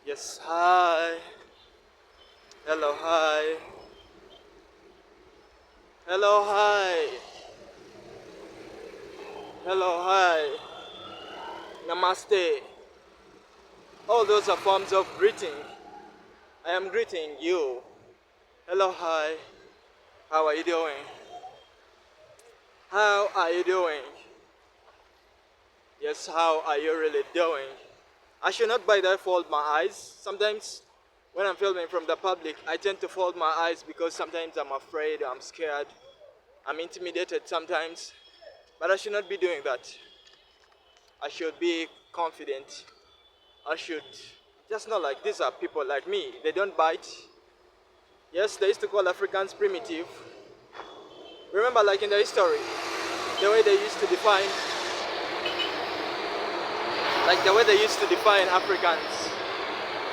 Yes, hi. Hello, hi. Hello, hi. Hello, hi. Namaste. All those are forms of greeting. I am greeting you. Hello, hi. How are you doing? How are you doing? Yes, how are you really doing? I should not by that fold my eyes. Sometimes when I'm filming from the public, I tend to fold my eyes because sometimes I'm afraid, I'm scared, I'm intimidated sometimes. But I should not be doing that. I should be confident. I should just know like these are people like me. They don't bite. Yes, they used to call Africans primitive. Remember like in the history, the way they used to define, like the way they used to define Africans.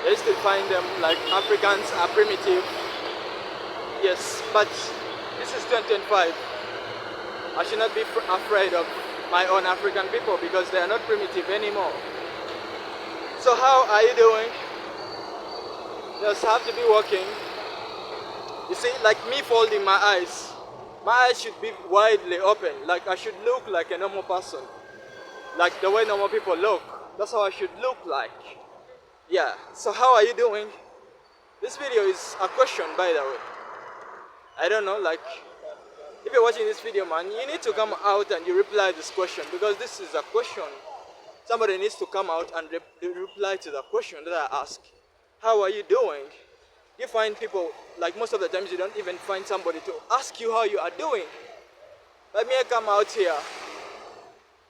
They used to define them like Africans are primitive. Yes, but this is 2025. I should not be afraid of my own African people because they are not primitive anymore. So how are you doing? Just have to be working. You see, like me folding my eyes should be widely open. Like I should look like a normal person. Like the way normal people look. That's how I should look like. Yeah, so how are you doing? This video is a question, by the way. I don't know, like, if you're watching this video, man, you need to come out and you reply this question because this is a question. Somebody needs to come out and reply to the question that I ask. How are you doing? You find people, like most of the times you don't even find somebody to ask you how you are doing. Let me come out here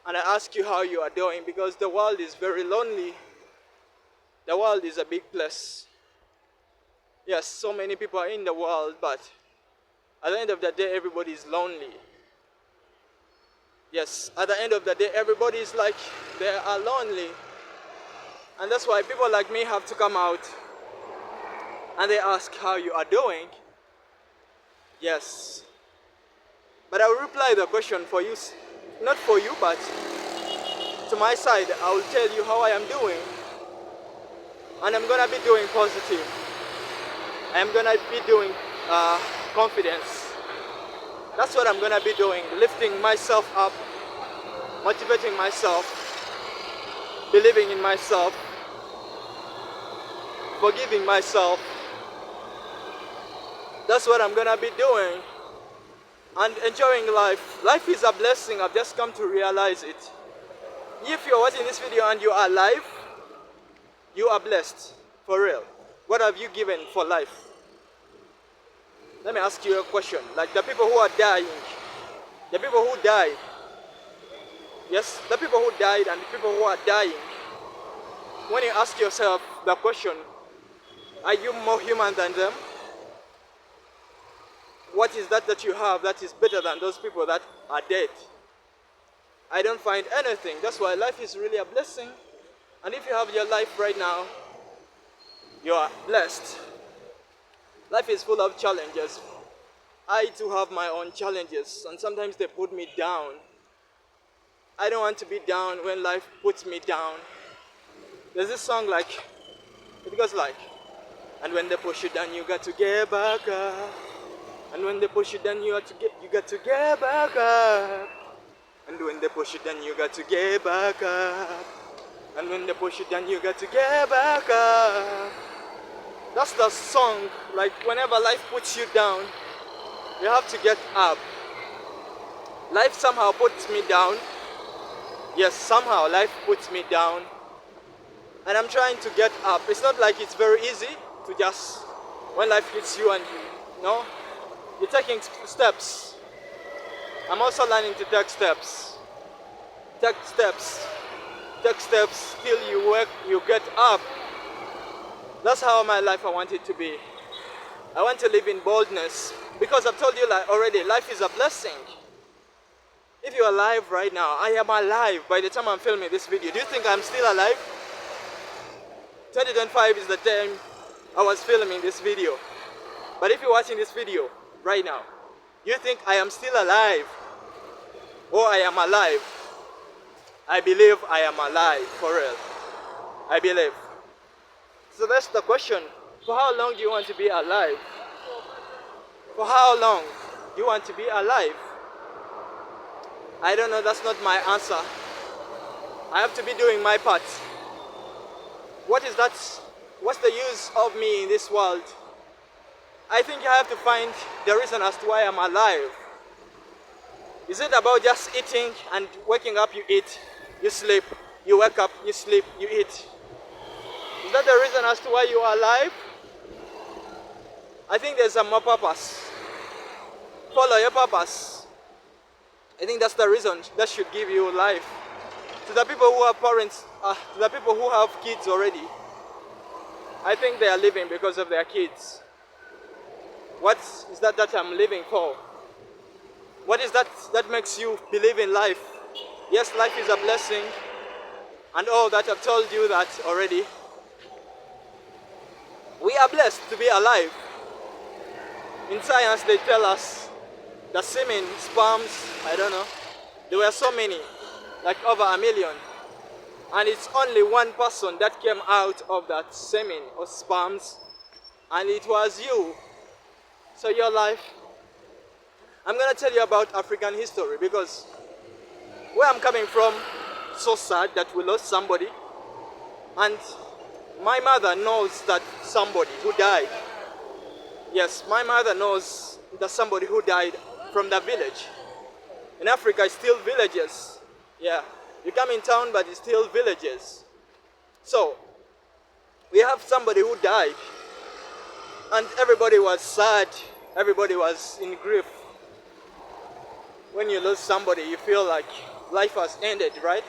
and I ask you how you are doing because the world is very lonely. The world is a big place. Yes, so many people are in the world, but at the end of the day, everybody is lonely. Yes, at the end of the day, everybody is like they are lonely. And that's why people like me have to come out and they ask how you are doing. Yes. But I will reply the question for you, not for you, but to my side. I will tell you how I am doing. And I'm gonna be doing positive. I'm gonna be doing confidence. That's what I'm gonna be doing. Lifting myself up, motivating myself, believing in myself, forgiving myself. That's what I'm gonna be doing. And enjoying life. Life is a blessing. I've just come to realize it. If you're watching this video and you are alive, you are blessed. For real. What have you given for life? Let me ask you a question. Like the people who are dying, the people who died, yes, the people who died and the people who are dying, when you ask yourself the question, are you more human than them? What is that you have that is better than those people that are dead? I don't find anything. That's why life is really a blessing. And if you have your life right now, you are blessed. Life is full of challenges. I too have my own challenges, and sometimes they put me down. I don't want to be down when life puts me down. There's this song like, it goes like, and when they push you down, you got to get back up. And when they push you down, you got to get back up. And when they push you down, you got to get back up. And when they push you down, you got to get back up. That's the song, like whenever life puts you down, you have to get up. Life somehow puts me down. Yes, somehow life puts me down. And I'm trying to get up. It's not like it's very easy to just, when life hits you and you know, you're taking steps. I'm also learning to take steps. Take steps. Take steps till you work, you get up. That's how my life I want it to be. I want to live in boldness. Because I've told you like already, life is a blessing. If you're alive right now, I am alive by the time I'm filming this video. Do you think I'm still alive? 2025 is the time I was filming this video. But if you're watching this video right now, you think I am still alive or I am alive? I believe I am alive, for real. I believe. So that's the question. For how long do you want to be alive? For how long do you want to be alive? I don't know, that's not my answer. I have to be doing my part. What is that? What's the use of me in this world? I think I have to find the reason as to why I'm alive. Is it about just eating and waking up, you eat, you sleep, you wake up, you sleep, you eat? Is that the reason as to why you are alive? I think there's a more purpose. Follow your purpose. I think that's the reason that should give you life. To the people who have parents, to the people who have kids already, I think they are living because of their kids. What is that I'm living for? What is that makes you believe in life? Yes, life is a blessing, and all that I've told you that already. We are blessed to be alive. In science, they tell us the semen, sperms, I don't know, there were so many, like over 1 million. And it's only one person that came out of that semen or sperms, and it was you. So your life. I'm gonna tell you about African history because where I'm coming from, so sad that we lost somebody, and my mother knows that somebody who died. Yes, my mother knows that somebody who died from the village. In Africa, it's still villages. Yeah, you come in town, but it's still villages. So, we have somebody who died, and everybody was sad, everybody was in grief. When you lose somebody, you feel like life has ended, right?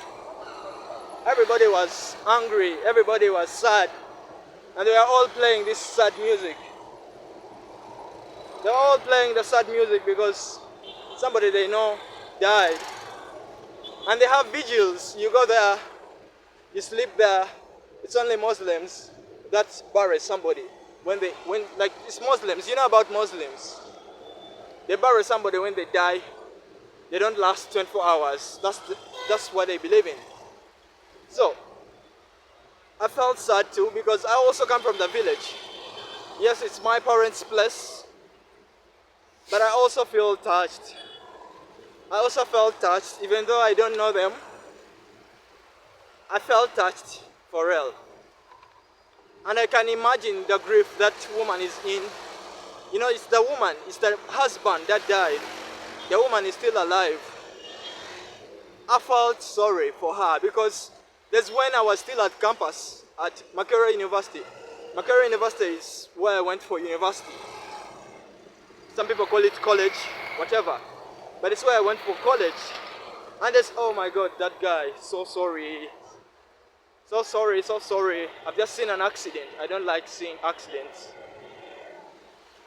Everybody was angry, everybody was sad, and they were all playing this sad music. They're all playing the sad music because somebody they know died. And they have vigils. You go there, you sleep there. It's only Muslims that bury somebody. When like it's Muslims, you know about Muslims. They bury somebody when they die. They don't last 24 hours. That's what they believe in. So, I felt sad too because I also come from the village. Yes, it's my parents' place, but I also feel touched. I also felt touched, even though I don't know them. I felt touched for real. And I can imagine the grief that woman is in. You know, it's the woman, it's the husband that died. The woman is still alive. I felt sorry for her because that's when I was still at campus at Makerere University. Makerere University is where I went for university. Some people call it college, whatever. But it's where I went for college. And it's, oh my God, that guy, so sorry. So sorry, so sorry. I've just seen an accident. I don't like seeing accidents.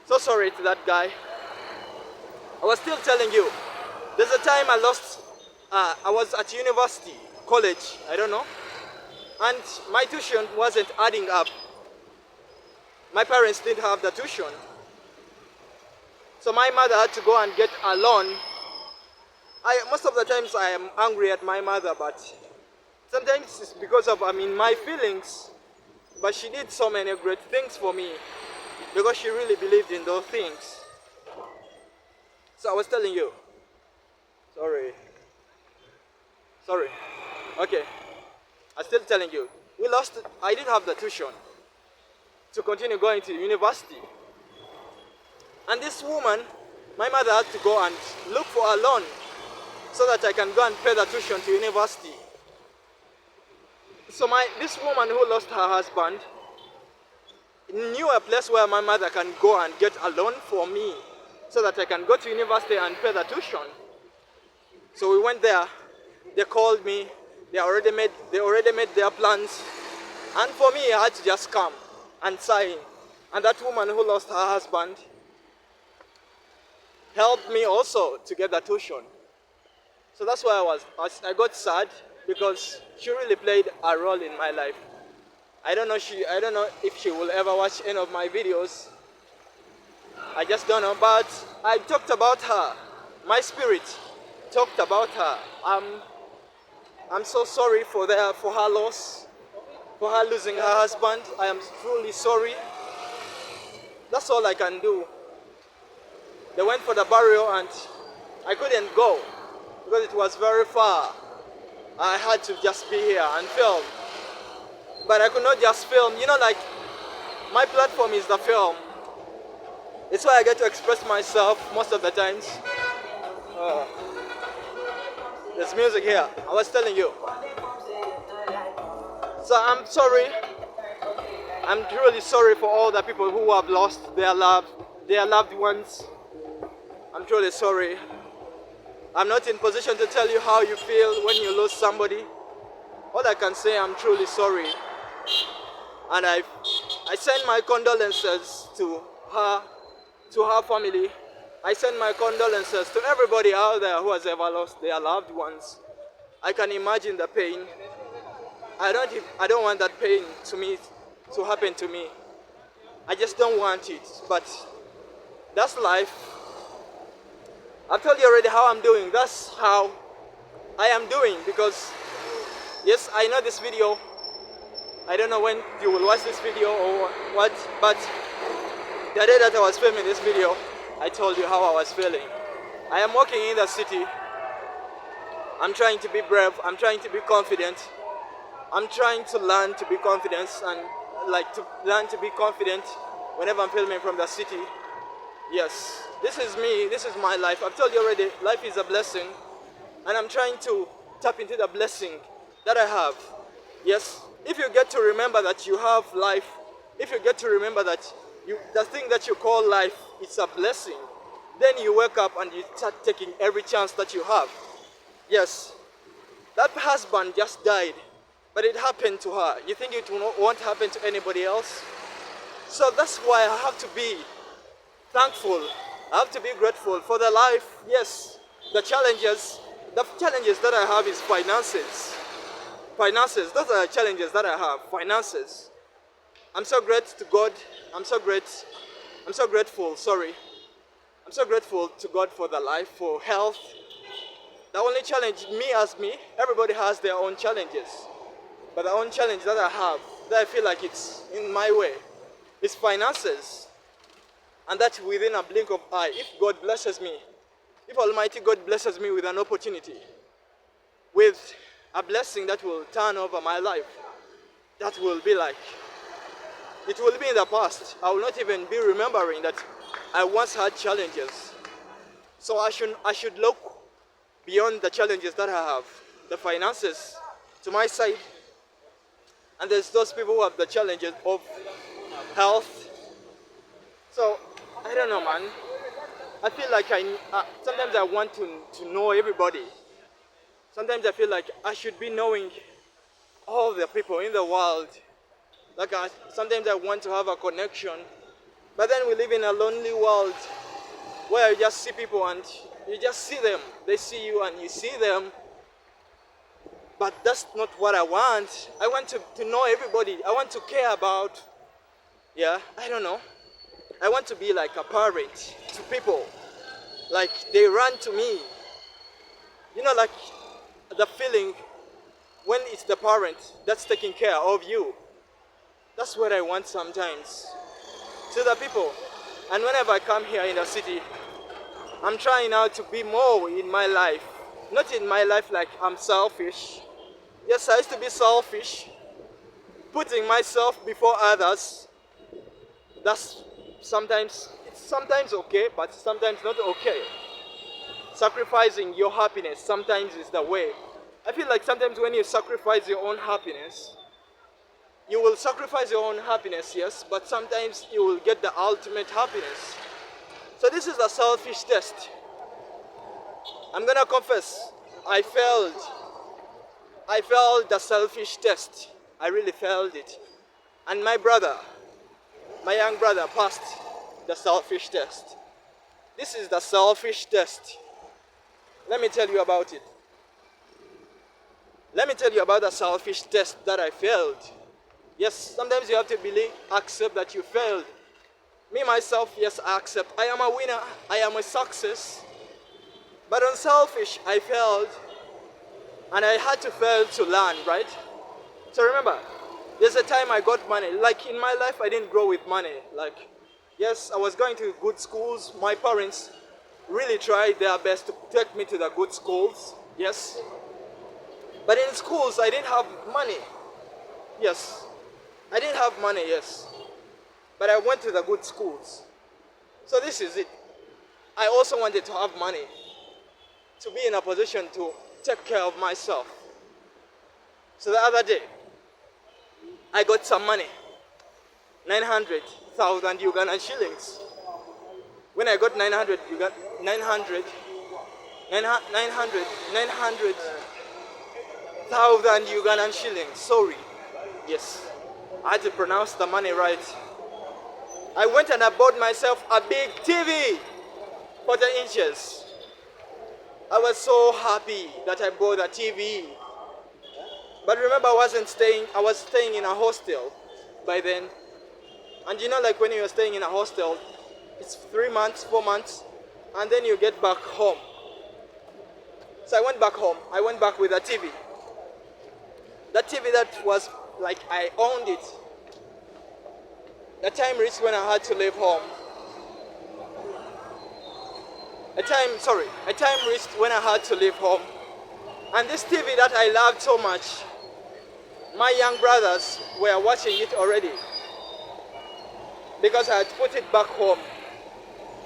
So sorry to that guy. I was still telling you, there's a time I lost, I was at university, college, I don't know. And my tuition wasn't adding up. My parents didn't have the tuition. So my mother had to go and get a loan. Most of the times I am angry at my mother, but sometimes it's because of, my feelings. But she did so many great things for me because she really believed in those things. So I was telling you. Sorry. Okay. I'm still telling you. I didn't have the tuition to continue going to university. And this woman, my mother had to go and look for a loan so that I can go and pay the tuition to university. So this woman who lost her husband knew a place where my mother can go and get a loan for me so that I can go to university and pay the tuition. So we went there. They called me. They already made their plans. And for me, I had to just come and sign. And that woman who lost her husband helped me also to get the tuition. So that's why I got sad because she really played a role in my life. I don't know if she will ever watch any of my videos. I just don't know, but I talked about her. My spirit talked about her. I'm so sorry for her loss. for her losing her husband. I am truly sorry. That's all I can do. They went for the burial and I couldn't go because it was very far. I had to just be here and film. But I could not just film. You know, like, my platform is the film. It's why I get to express myself most of the times. There's music here. I was telling you. So I'm sorry. I'm truly sorry for all the people who have lost their loved ones. I'm truly sorry. I'm not in position to tell you how you feel when you lose somebody. All I can say, I'm truly sorry. And I send my condolences to her family. I send my condolences to everybody out there who has ever lost their loved ones. I can imagine the pain. I don't want that pain to happen to me. I just don't want it. But that's life. I've told you already how I'm doing. That's how I am doing, because yes, I know this video. I don't know when you will watch this video or what, but the day that I was filming this video, I told you how I was feeling. I am walking in the city. I'm trying to be brave. I'm trying to be confident. I'm trying to learn to be confident and learn to be confident whenever I'm filming from the city. Yes, this is me. This is my life. I've told you already, life is a blessing. And I'm trying to tap into the blessing that I have. Yes, if you get to remember that you have life, if you get to remember that the thing that you call life, it's a blessing, then you wake up and you start taking every chance that you have. Yes, that husband just died, but it happened to her. You think it won't happen to anybody else? So that's why I have to be thankful. I have to be grateful for the life. Yes, the challenges that I have is finances. Finances, those are the challenges that I have. Finances. I'm so grateful to God. I'm so grateful, sorry. I'm so grateful to God for the life, for health. The only challenge, everybody has their own challenges. But the only challenge that I have, that I feel like it's in my way, is finances. And that's within a blink of eye. If God blesses me, if Almighty God blesses me with an opportunity, with a blessing that will turn over my life, that will be like, it will be in the past. I will not even be remembering that I once had challenges. So I should look beyond the challenges that I have, the finances to my side. And there's those people who have the challenges of health. So, I don't know, man. I feel like sometimes I want to know everybody. Sometimes I feel like I should be knowing all the people in the world. Like sometimes I want to have a connection. But then we live in a lonely world where you just see people and you just see them. They see you and you see them. But that's not what I want. I want to know everybody. I want to care about, I don't know. I want to be like a parent to people. Like they run to me. You know, like the feeling when it's the parent that's taking care of you. That's what I want sometimes to the people. And whenever I come here in the city, I'm trying now to be more in my life. Not in my life like I'm selfish. Yes, I used to be selfish, putting myself before others. That's sometimes okay, but sometimes not okay. Sacrificing your happiness sometimes is the way. I feel like sometimes when you sacrifice your own happiness, you will sacrifice your own happiness, yes, but sometimes you will get the ultimate happiness. So this is a selfish test. I'm gonna confess, I failed the selfish test. I really failed it. And my young brother passed the selfish test. This is the selfish test. Let me tell you about it. Let me tell you about the selfish test that I failed. Yes, sometimes you have to accept that you failed. Me, myself, yes, I accept. I am a winner. I am a success. But on selfish, I failed. And I had to fail to learn, right? So remember, There's a time I got money. Like in my life, I didn't grow with money. Like, yes, I was going to good schools. My parents really tried their best to take me to the good schools. Yes. But in schools, I didn't have money. Yes. I didn't have money, yes. But I went to the good schools. So this is it. I also wanted to have money to be in a position to take care of myself. So the other day, I got some money, 900,000 Ugandan shillings. When I got 900,000 Ugandan shillings, sorry. Yes, I had to pronounce the money right. I went and I bought myself a big TV, 40 inches. I was so happy that I bought a TV. But remember, I was staying in a hostel by then. And you know, like when you're staying in a hostel, it's 3 months, 4 months, and then you get back home. So I went back home. I went back with a TV. That TV that was like I owned it. The time reached when I had to leave home. A time reached when I had to leave home. And this TV that I loved so much, my young brothers were watching it already. Because I had put it back home.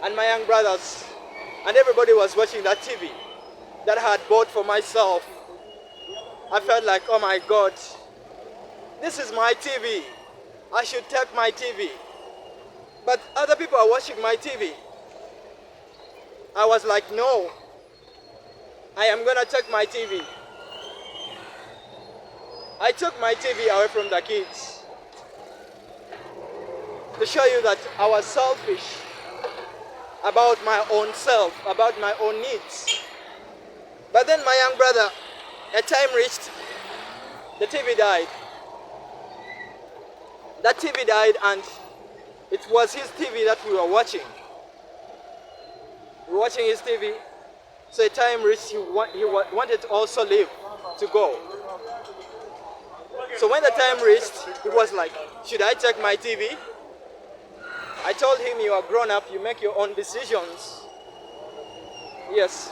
And my young brothers and everybody was watching that TV that I had bought for myself. I felt like, oh my God, this is my TV. I should take my TV. But other people are watching my TV. I was like, no, I am gonna take my TV. I took my TV away from the kids to show you that I was selfish about my own self, about my own needs. But then my young brother, a time reached, the TV died. That TV died and it was his TV that we were watching. We were watching his TV. So a time reached, he wanted to also leave, to go. So when the time reached, he was like, should I take my TV? I told him, you are grown up, you make your own decisions. Yes.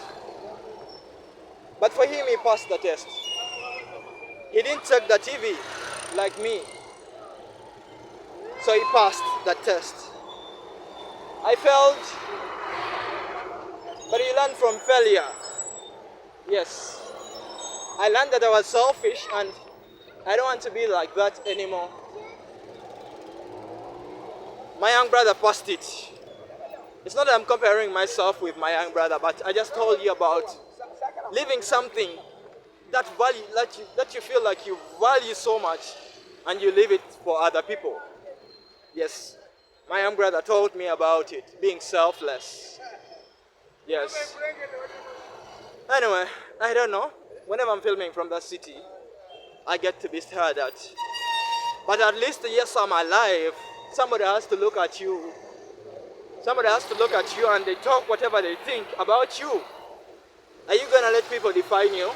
But for him, he passed the test. He didn't take the TV like me. So he passed the test. I failed, but he learned from failure. Yes. I learned that I was selfish and I don't want to be like that anymore. My young brother passed it. It's not that I'm comparing myself with my young brother, but I just told you about living something that you feel like you value so much and you leave it for other people. Yes, my young brother told me about it, being selfless. Yes. Anyway, I don't know. Whenever I'm filming from the city, I get to be stared at. But at least, yes, I'm alive. Somebody has to look at you. Somebody has to look at you and they talk whatever they think about you. Are you gonna let people define you?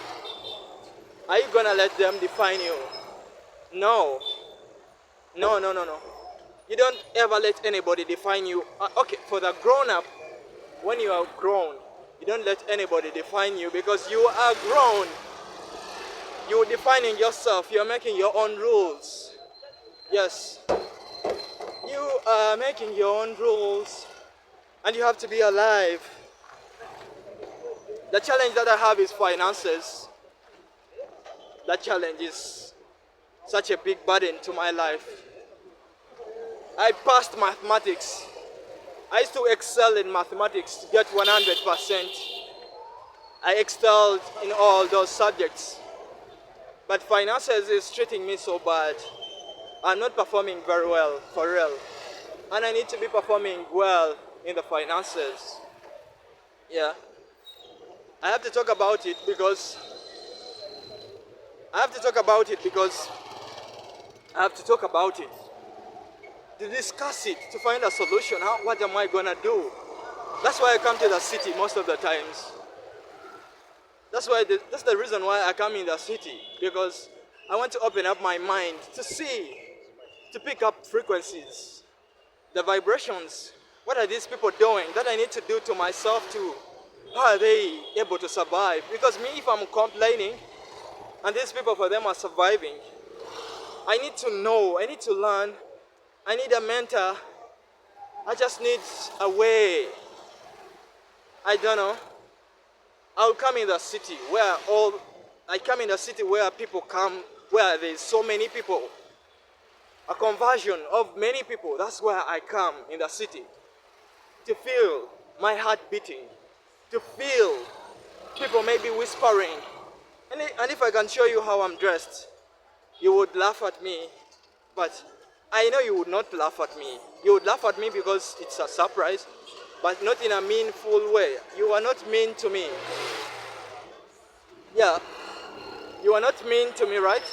Are you gonna let them define you? No. No, no, no, no. You don't ever let anybody define you. Okay, for the grown-up, when you are grown, you don't let anybody define you because you are grown. You're defining yourself. You're making your own rules. Yes. You are making your own rules and you have to be alive. The challenge that I have is finances. That challenge is such a big burden to my life. I passed mathematics. I used to excel in mathematics to get 100%. I excelled in all those subjects. But finances is treating me so bad. I'm not performing very well, for real. And I need to be performing well in the finances. Yeah. I have to talk about it because I have to talk about it. To discuss it, to find a solution. What am I gonna do? That's why I come to the city most of the times. That's the reason why I come in the city, because I want to open up my mind to see, to pick up frequencies, the vibrations. What are these people doing that I need to do to myself too? How are they able to survive? Because me, if I'm complaining, and these people for them are surviving, I need to know, I need to learn, I need a mentor, I just need a way. I don't know. I'll come in the city where I come in a city where people come, where there's so many people. A conversion of many people, that's where I come in the city. To feel my heart beating. To feel people maybe whispering. And if I can show you how I'm dressed, you would laugh at me. But I know you would not laugh at me. You would laugh at me because it's a surprise, but not in a meanful way. You are not mean to me. Yeah, you are not mean to me, right?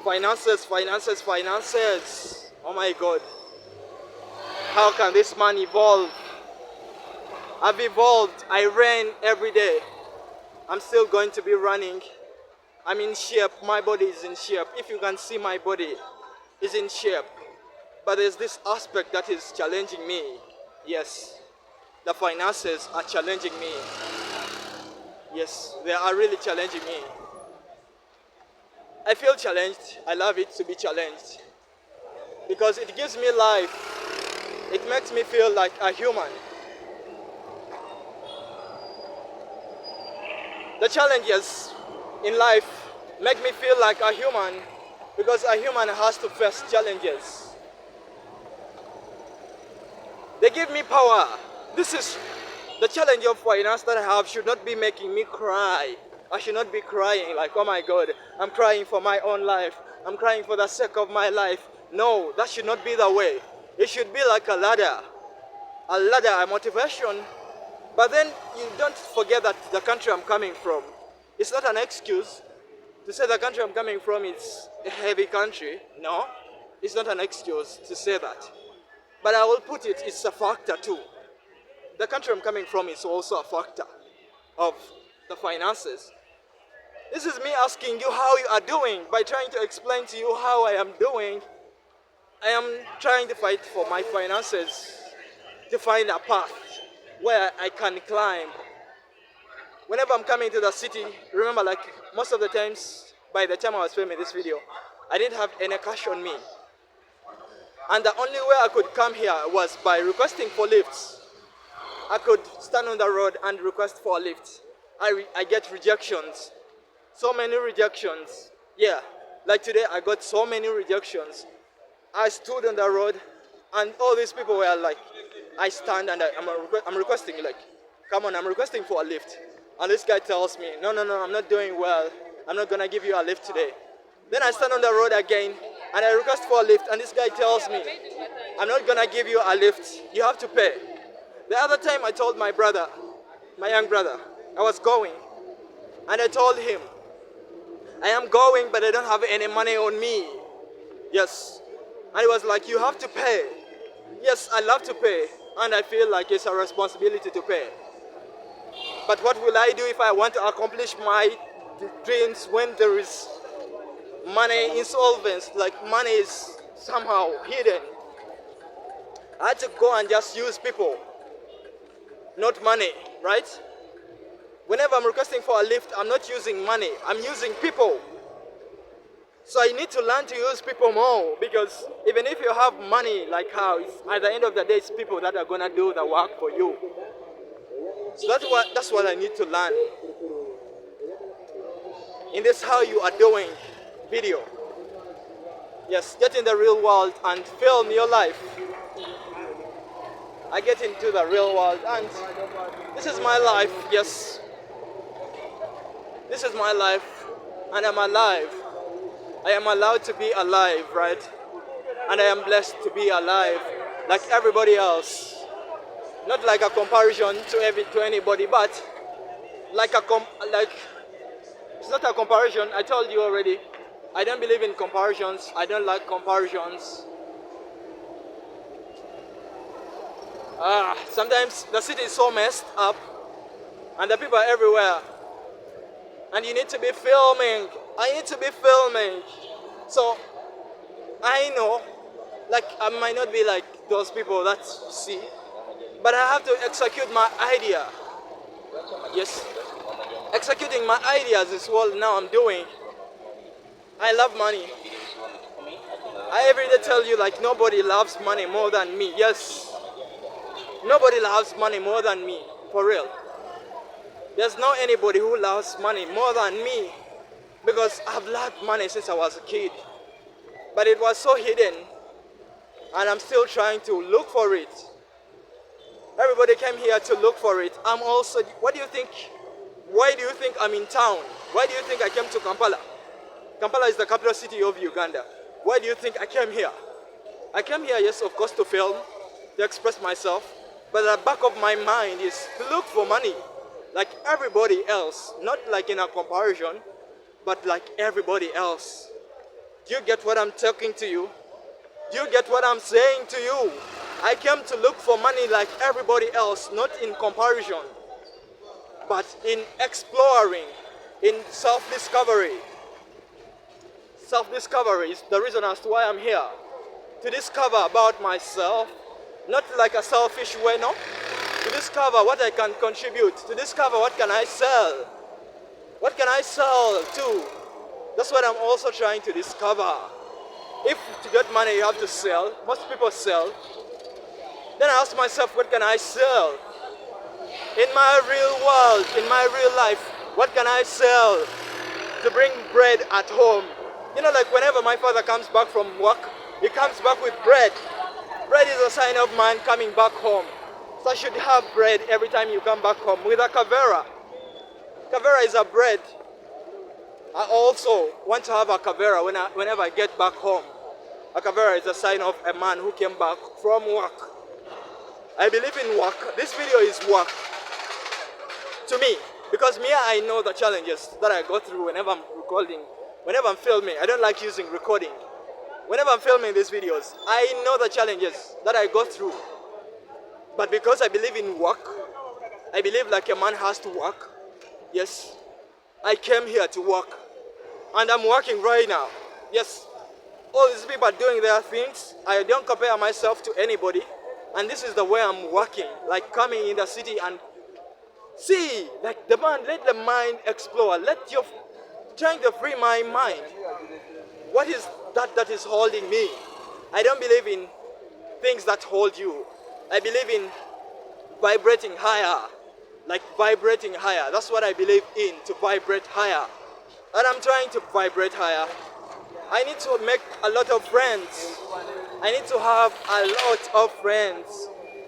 Finances, finances, finances. Oh my God. How can this man evolve? I've evolved. I ran every day. I'm still going to be running. I'm in shape. My body is in shape. If you can see, my body is in shape. But there's this aspect that is challenging me. Yes, the finances are challenging me. Yes, they are really challenging me. I feel challenged. I love it to be challenged. Because it gives me life. It makes me feel like a human. The challenges in life make me feel like a human, because a human has to face challenges. They give me power. This is the challenge of finance that I have should not be making me cry. I should not be crying like, oh my God, I'm crying for my own life. I'm crying for the sake of my life. No, that should not be the way. It should be like a ladder, a motivation. But then you don't forget that the country I'm coming from, it's not an excuse to say the country I'm coming from is a heavy country. No, it's not an excuse to say that. But I will put it, it's a factor too. The country I'm coming from is also a factor of the finances. This is me asking you how you are doing by trying to explain to you how I am doing. I am trying to fight for my finances, to find a path where I can climb. Whenever I'm coming to the city, remember, like most of the times, by the time I was filming this video, I didn't have any cash on me. And the only way I could come here was by requesting for lifts. I could stand on the road and request for a lift. I get rejections. So many rejections. Yeah, like today I got so many rejections. I stood on the road and all these people were like, I stand and I'm requesting, like, come on, I'm requesting for a lift. And this guy tells me, no, I'm not doing well. I'm not gonna give you a lift today. Then I stand on the road again and I request for a lift and this guy tells me, I'm not gonna give you a lift. You have to pay. The other time I told my brother, my young brother, I was going and I told him, I am going but I don't have any money on me. Yes. And he was like, you have to pay. Yes, I love to pay, and I feel like it's a responsibility to pay. But what will I do if I want to accomplish my dreams when there is money insolvency, like money is somehow hidden? I had to go and just use people, not money, right? Whenever I'm requesting for a lift, I'm not using money, I'm using people. So I need to learn to use people more, because even if you have money like how, at the end of the day, it's people that are going to do the work for you. So that's what I need to learn. In this how you are doing video. Yes, get in the real world and film your life. I get into the real world and this is my life, yes. This is my life and I'm alive. I am allowed to be alive, right? And I am blessed to be alive like everybody else. Not like a comparison to anybody, but like it's not a comparison. I told you already. I don't believe in comparisons. I don't like comparisons. Sometimes the city is so messed up and the people are everywhere. and you need to be filming. I need to be filming. So I know, like I might not be like those people that see, but I have to execute my idea. Yes, executing my ideas is what now I'm doing. I love money. I every day tell you like nobody loves money more than me. Yes, nobody loves money more than me, for real. There's no anybody who loves money more than me because I've loved money since I was a kid. But it was so hidden and I'm still trying to look for it. Everybody came here to look for it. I'm also, what do you think? Why do you think I'm in town? Why do you think I came to Kampala? Kampala is the capital city of Uganda. Why do you think I came here? I came here, yes, of course, to film, to express myself. But at the back of my mind is to look for money. Like everybody else. Not like in a comparison, but like everybody else. Do you get what I'm talking to you? Do you get what I'm saying to you? I came to look for money like everybody else, not in comparison, but in exploring, in self-discovery. Self-discovery is the reason as to why I'm here. To discover about myself, not like a selfish way, no? To discover what I can contribute, to discover what can I sell. What can I sell to? That's what I'm also trying to discover. If to get money you have to sell, most people sell. Then I ask myself, what can I sell? In my real world, in my real life, what can I sell to bring bread at home? You know, like whenever my father comes back from work, he comes back with bread. Bread is a sign of man coming back home. So I should have bread every time you come back home with a kavera. Kavera is a bread. I also want to have a kavera whenever I get back home. A kavera is a sign of a man who came back from work. I believe in work. This video is work to me because me, I know the challenges that I go through whenever I'm recording, whenever I'm filming. I don't like using recording. Whenever I'm filming these videos, I know the challenges that I go through. But because I believe in work, I believe like a man has to work. Yes, I came here to work. And I'm working right now. Yes, all these people are doing their things. I don't compare myself to anybody. And this is the way I'm working. Like coming in the city and see, like the man, let the mind explore. Let your, trying to free my mind. What is that is holding me? I don't believe in things that hold you. I believe in vibrating higher. Like vibrating higher. That's what I believe in, to vibrate higher. And I'm trying to vibrate higher. I need to make a lot of friends. I need to have a lot of friends.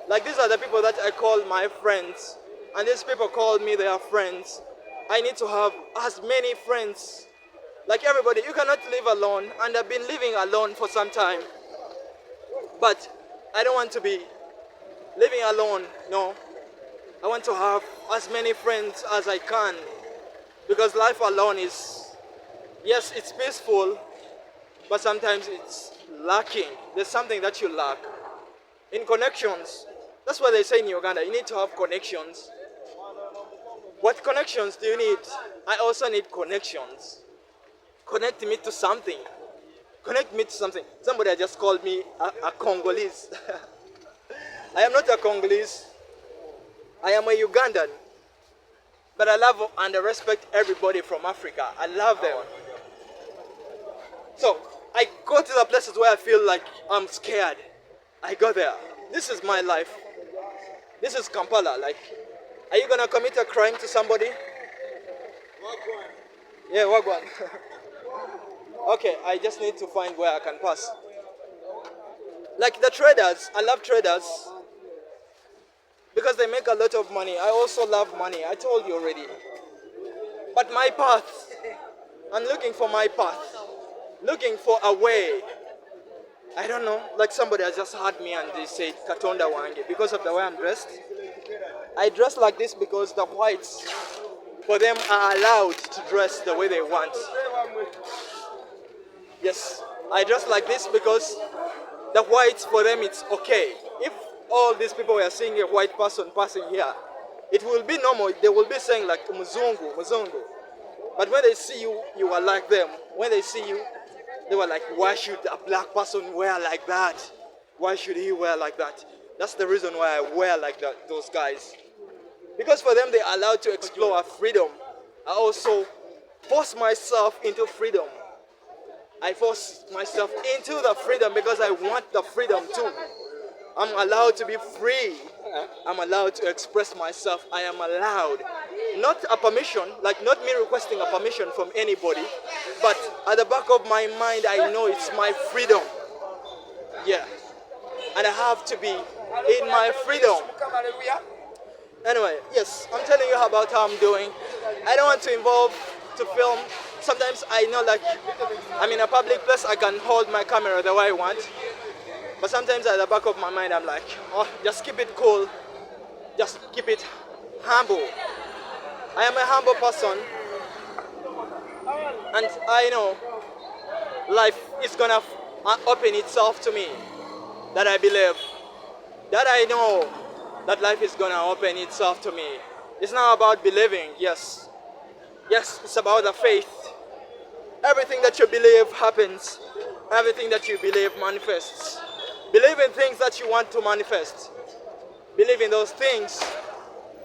Like these are the people that I call my friends. And these people call me their friends. I need to have as many friends. Like everybody, you cannot live alone. And I've been living alone for some time. But I don't want to be living alone, no. I want to have as many friends as I can. Because life alone is, yes, it's peaceful, but sometimes it's lacking. There's something that you lack. In connections, that's what they say in Uganda, you need to have connections. What connections do you need? I also need connections. Connect me to something. Connect me to something. Somebody just called me a Congolese. I am not a Congolese. I am a Ugandan. But I love and I respect everybody from Africa. I love them. So, I go to the places where I feel like I'm scared. I go there. This is my life. This is Kampala. Like, are you gonna commit a crime to somebody? Wagwan. Yeah, Wagwan. Okay, I just need to find where I can pass. Like the traders, I love traders. Because they make a lot of money. I also love money. I told you already. But my path, I'm looking for my path. Looking for a way. I don't know. Like somebody has just heard me and they said Katonda Wange because of the way I'm dressed. I dress like this because the whites, for them, are allowed to dress the way they want. Yes, I dress like this because the whites, for them, it's okay. If all these people were seeing a white person passing here, it will be normal. They will be saying like Muzungu, Muzungu. But when they see you, you are like them. When they see you, they were like, why should a black person wear like that? Why should he wear like that? That's the reason why I wear like that, those guys. Because for them, they are allowed to explore a freedom. I also force myself into freedom. I force myself into the freedom because I want the freedom too. I'm allowed to be free. I'm allowed to express myself. I am allowed. Not a permission, like not me requesting a permission from anybody, but at the back of my mind, I know it's my freedom. Yeah. And I have to be in my freedom. Anyway, yes, I'm telling you about how I'm doing. I don't want to film. Sometimes I know, like, I'm in a public place, I can hold my camera the way I want. But sometimes at the back of my mind, I'm like, oh, just keep it cool. Just keep it humble. I am a humble person. And I know life is gonna open itself to me. That I believe. That I know that life is gonna open itself to me. It's not about believing, yes. Yes, it's about the faith. Everything that you believe happens. Everything that you believe manifests. Believe in things that you want to manifest. Believe in those things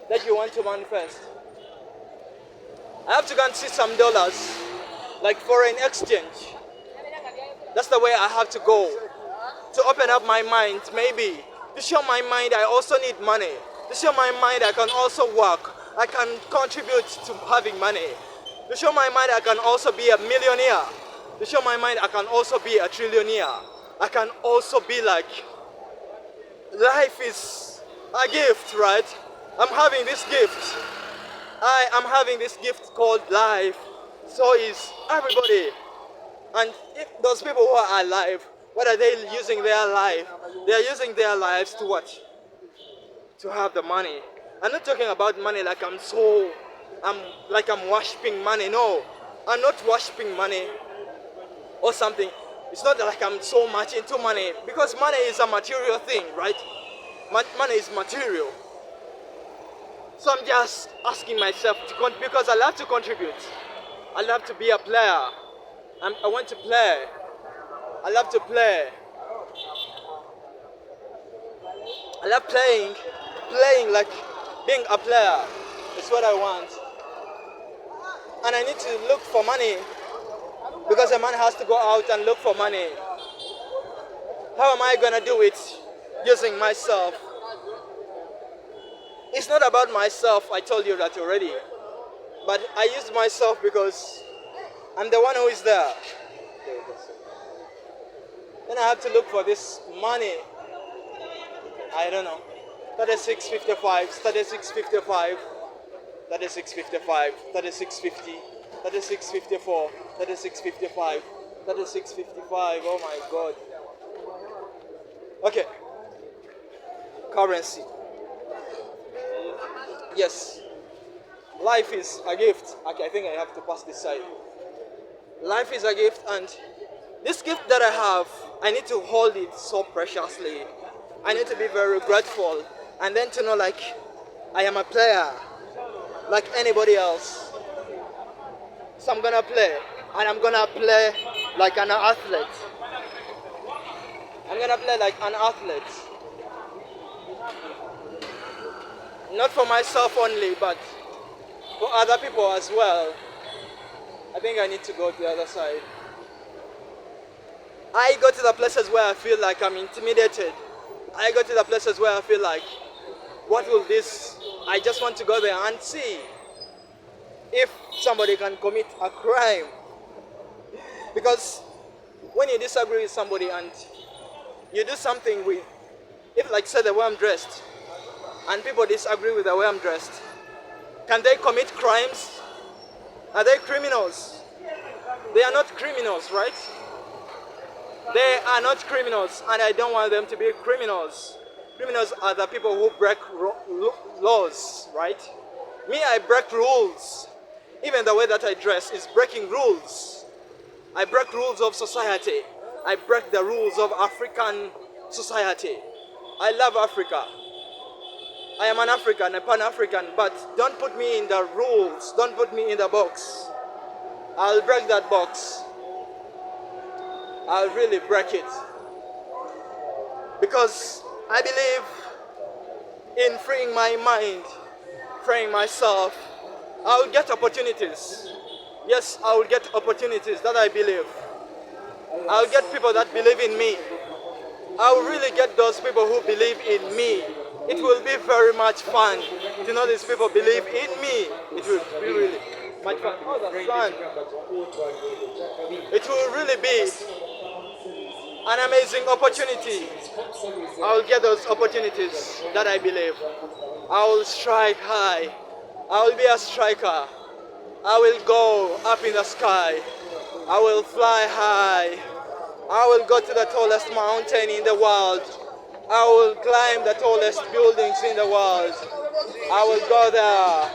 that you want to manifest. I have to go and see some dollars, like foreign exchange. That's the way I have to go. To open up my mind, maybe. To show my mind I also need money. To show my mind I can also work. I can contribute to having money. To show my mind I can also be a millionaire. To show my mind I can also be a trillionaire. I can also be like, life is a gift, right? I'm having this gift. I am having this gift called life. So is everybody. And if those people who are alive, what are they using their life? They are using their lives to what? To have the money. I'm not talking about money like I'm worshipping money. No, I'm not worshipping money or something. It's not like I'm so much into money, because money is a material thing, right? Money is material. So I'm just asking myself because I love to contribute. I love to be a player. I want to play. I love to play. I love playing like being a player. It's what I want. And I need to look for money, because a man has to go out and look for money. How am I gonna do it? Using myself. It's not about myself, I told you that already. But I use myself because I'm the one who is there. Then I have to look for this money. I don't know. 36.55, 36.55, 36.55, 36.50, 36.54, 36.55, 36.55. Oh my God. Okay. Currency. Yes. Life is a gift. Okay, I think I have to pass this side. Life is a gift, and this gift that I have, I need to hold it so preciously. I need to be very grateful, and then to know, like, I am a player like anybody else. So I'm gonna play, and I'm gonna play like an athlete. I'm gonna play like an athlete. Not for myself only, but for other people as well. I think I need to go to the other side. I go to the places where I feel like I'm intimidated. I go to the places where I feel like, what will this? I just want to go there and see if somebody can commit a crime. Because when you disagree with somebody and you do something with, if like say the way I'm dressed, and people disagree with the way I'm dressed, can they commit crimes? Are they criminals? They are not criminals, right? They are not criminals, and I don't want them to be criminals. Criminals are the people who break laws, right? Me, I break rules. Even the way that I dress is breaking rules. I break rules of society. I break the rules of African society. I love Africa. I am an African, a Pan-African, but don't put me in the rules. Don't put me in the box. I'll break that box. I'll really break it. Because I believe in freeing my mind, freeing myself. I'll get opportunities. Yes, I will get opportunities that I believe. I'll get people that believe in me. I will really get those people who believe in me. It will be very much fun to know these people believe in me. It will be really much fun. Oh, the sun. It will really be an amazing opportunity. I will get those opportunities that I believe. I will strike high. I will be a striker. I will go up in the sky. I will fly high. I will go to the tallest mountain in the world. I will climb the tallest buildings in the world. I will go there.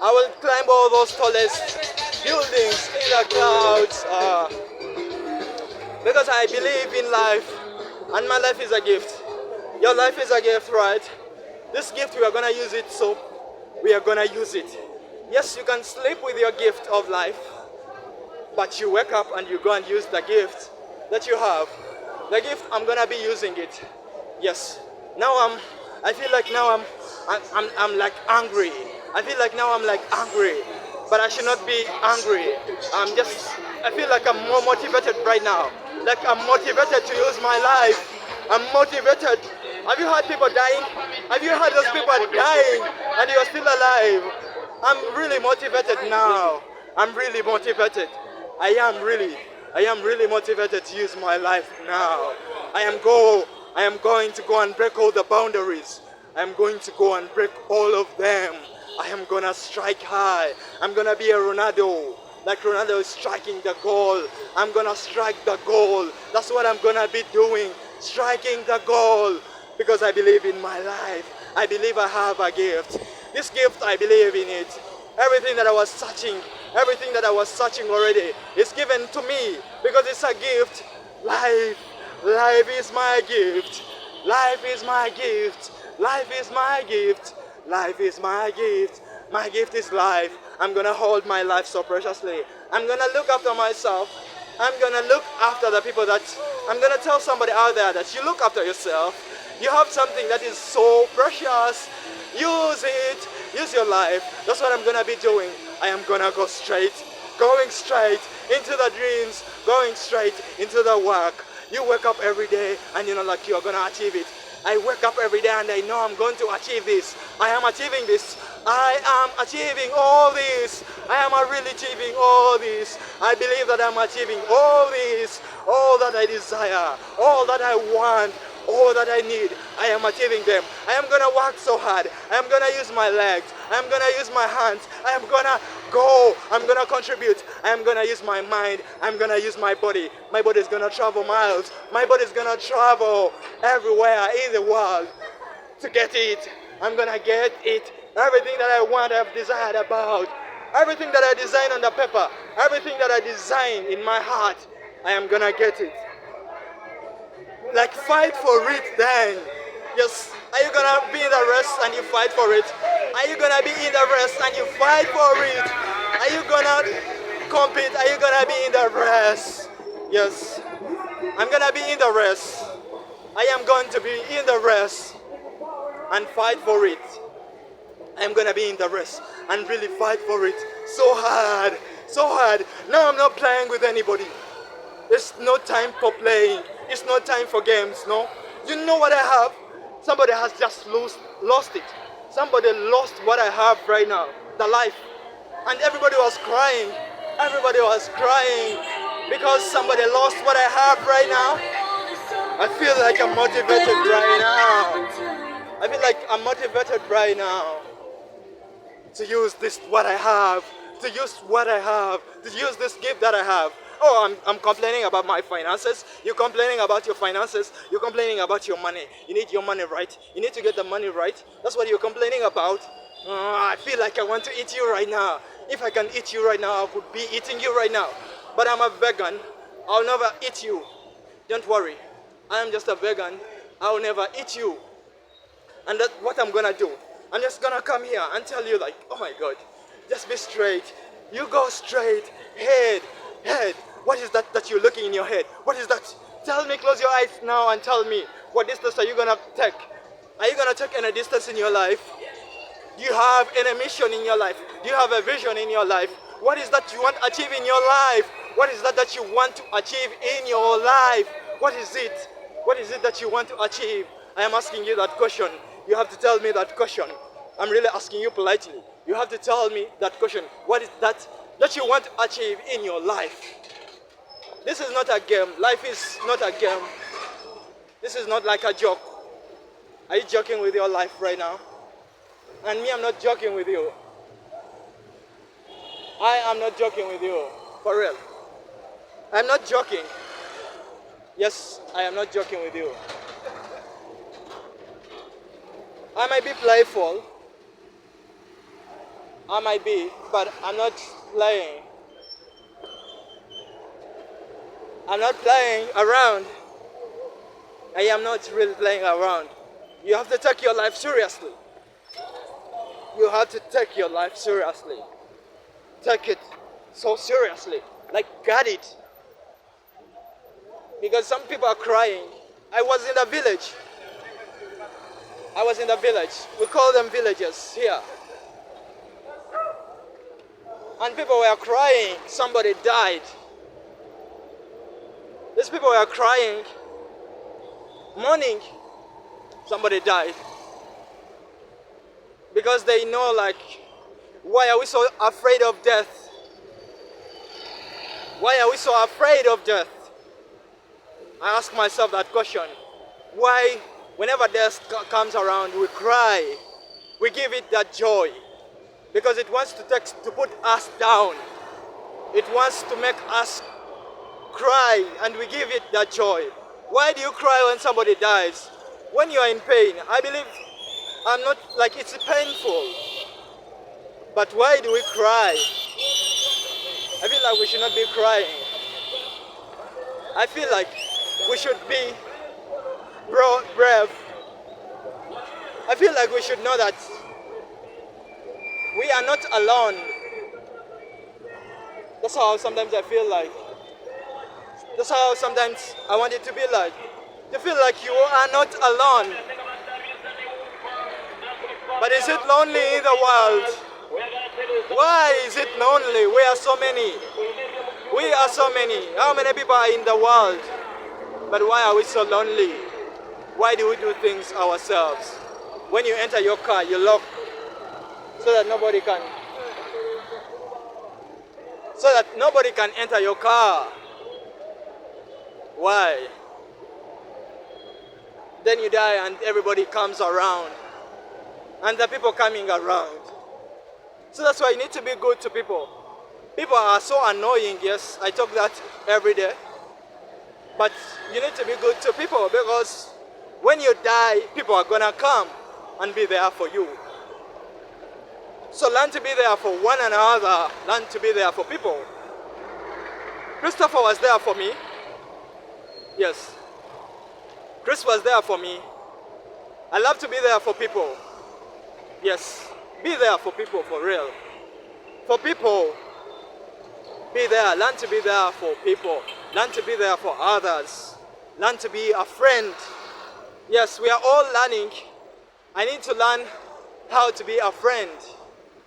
I will climb all those tallest buildings in the clouds. Because I believe in life, and my life is a gift. Your life is a gift, right? This gift, we are going to use it, so we are going to use it. Yes, you can sleep with your gift of life, but you wake up and you go and use the gift that you have. The gift, I'm going to be using it. Yes. Now I feel like now I'm like angry. I feel like now I'm like angry, but I should not be angry. I feel like I'm more motivated right now. Like I'm motivated to use my life. I'm motivated. Have you heard people dying? Have you heard those people dying and you're still alive? I'm really motivated now. I'm really motivated. I am really motivated to use my life now. I am going to go and break all the boundaries. I am going to go and break all of them. I am gonna strike high. I'm gonna be a Ronaldo. Like Ronaldo is striking the goal. I'm gonna strike the goal. That's what I'm gonna be doing. Striking the goal. Because I believe in my life. I believe I have a gift. This gift, I believe in it. Everything that I was searching already is given to me because it's a gift. Life is my gift. Life is my gift. Life is my gift. Life is my gift. My gift is life. I'm gonna hold my life so preciously. I'm gonna look after myself. I'm gonna look after the people I'm gonna tell somebody out there that you look after yourself. You have something that is so precious. Use it. Use your life. That's what I'm gonna be doing. I am gonna going straight into the dreams, going straight into the work. You wake up every day and you know like you're gonna achieve it. I wake up every day and I know I'm going to achieve this. I am achieving this. I am achieving all this. I am really achieving all this. I believe that I'm achieving all this. All that I desire. All that I want. All that I need, I am achieving them. I am gonna work so hard. I am gonna use my legs. I am gonna use my hands. I am gonna go. I'm gonna contribute. I am gonna use my mind. I'm gonna use my body. My body is gonna travel miles. My body is gonna travel everywhere in the world to get it. I'm gonna get it. Everything that I want, I've desired about. Everything that I design on the paper. Everything that I design in my heart, I am gonna get it. Like fight for it then. Yes. Are you gonna be in the race and you fight for it? Are you gonna be in the race and you fight for it? Are you gonna compete? Are you gonna be in the race? Yes. I'm gonna be in the race. I am going to be in the race and fight for it. I'm gonna be in the race and really fight for it. So hard. So hard. Now I'm not playing with anybody. There's no time for playing. It's no time for games, no? You know what I have? Somebody has just lost it. Somebody lost what I have right now, the life. And everybody was crying. Everybody was crying because somebody lost what I have right now. I feel like I'm motivated right now. I feel like I'm motivated right now to use this what I have, to use what I have, to use this gift that I have. Oh, I'm complaining about my finances. You're complaining about your finances. You're complaining about your money. You need your money right. You need to get the money right. That's what you're complaining about. I feel like I want to eat you right now. If I can eat you right now, I could be eating you right now. But I'm a vegan. I'll never eat you. Don't worry. I am just a vegan. I'll never eat you. And that's what I'm gonna do. I'm just gonna come here and tell you like, oh my God, just be straight. You go straight, head. What is that you're looking in your head? What is that? Tell me, close your eyes now and tell me, what distance are you gonna take? Are you gonna take any distance in your life? Do you have any mission in your life? Do you have a vision in your life? What is that you want to achieve in your life? What is that you want to achieve in your life? What is it? What is it that you want to achieve? I am asking you that question. You have to tell me that question. I'm really asking you politely. You have to tell me that question. What is that you want to achieve in your life? This is not a game. Life is not a game. This is not like a joke. Are you joking with your life right now? And me, I'm not joking with you. I am not joking with you. For real. I'm not joking. Yes, I am not joking with you. I might be playful. I might be, but I'm not playing. I'm not playing around. I am not really playing around. You have to take your life seriously. You have to take your life seriously. Take it so seriously. Like, got it. Because some people are crying. I was in the village. We call them villagers here. And people were crying. Somebody died. These people were crying, mourning. Somebody died. Because they know, like, why are we so afraid of death? Why are we so afraid of death? I ask myself that question. Why, whenever death comes around, we cry? We give it that joy. Because it wants to put us down. It wants to make us cry, and we give it that joy. Why do you cry when somebody dies? When you are in pain, I believe I'm not like it's painful. But why do we cry? I feel like we should not be crying. I feel like we should be brave. I feel like we should know that we are not alone. That's how sometimes I feel like. That's how sometimes I want it to be like. You feel like you are not alone. But is it lonely in the world? Why is it lonely? We are so many. We are so many. How many people are in the world? But why are we so lonely? Why do we do things ourselves? When you enter your car, you lock so that nobody can enter your car. Why? Then you die and everybody comes around. And the people coming around. So that's why you need to be good to people. People are so annoying, yes, I talk that every day. But you need to be good to people, because when you die, people are gonna come and be there for you. So learn to be there for one another. Learn to be there for people. Christopher was there for me. Yes. Chris was there for me. I love to be there for people. Yes. Be there for people, for real. For people. Be there. Learn to be there for people. Learn to be there for others. Learn to be a friend. Yes, we are all learning. I need to learn how to be a friend.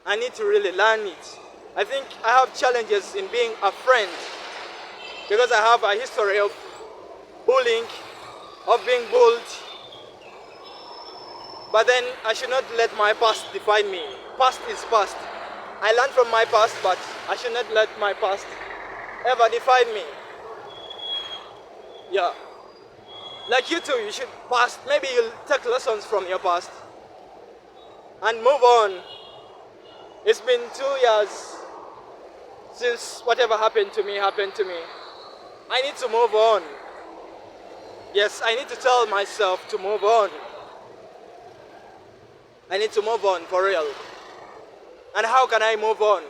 I need to really learn it. I think I have challenges in being a friend because I have a history of bullying, of being bullied. But then I should not let my past define me. Past is past. I learned from my past, but I should not let my past ever define me. Yeah. Like you too, you should past. Maybe you'll take lessons from your past and move on. It's been 2 years since whatever happened to me happened to me. I need to move on. Yes, I need to tell myself to move on. I need to move on for real. And how can I move on?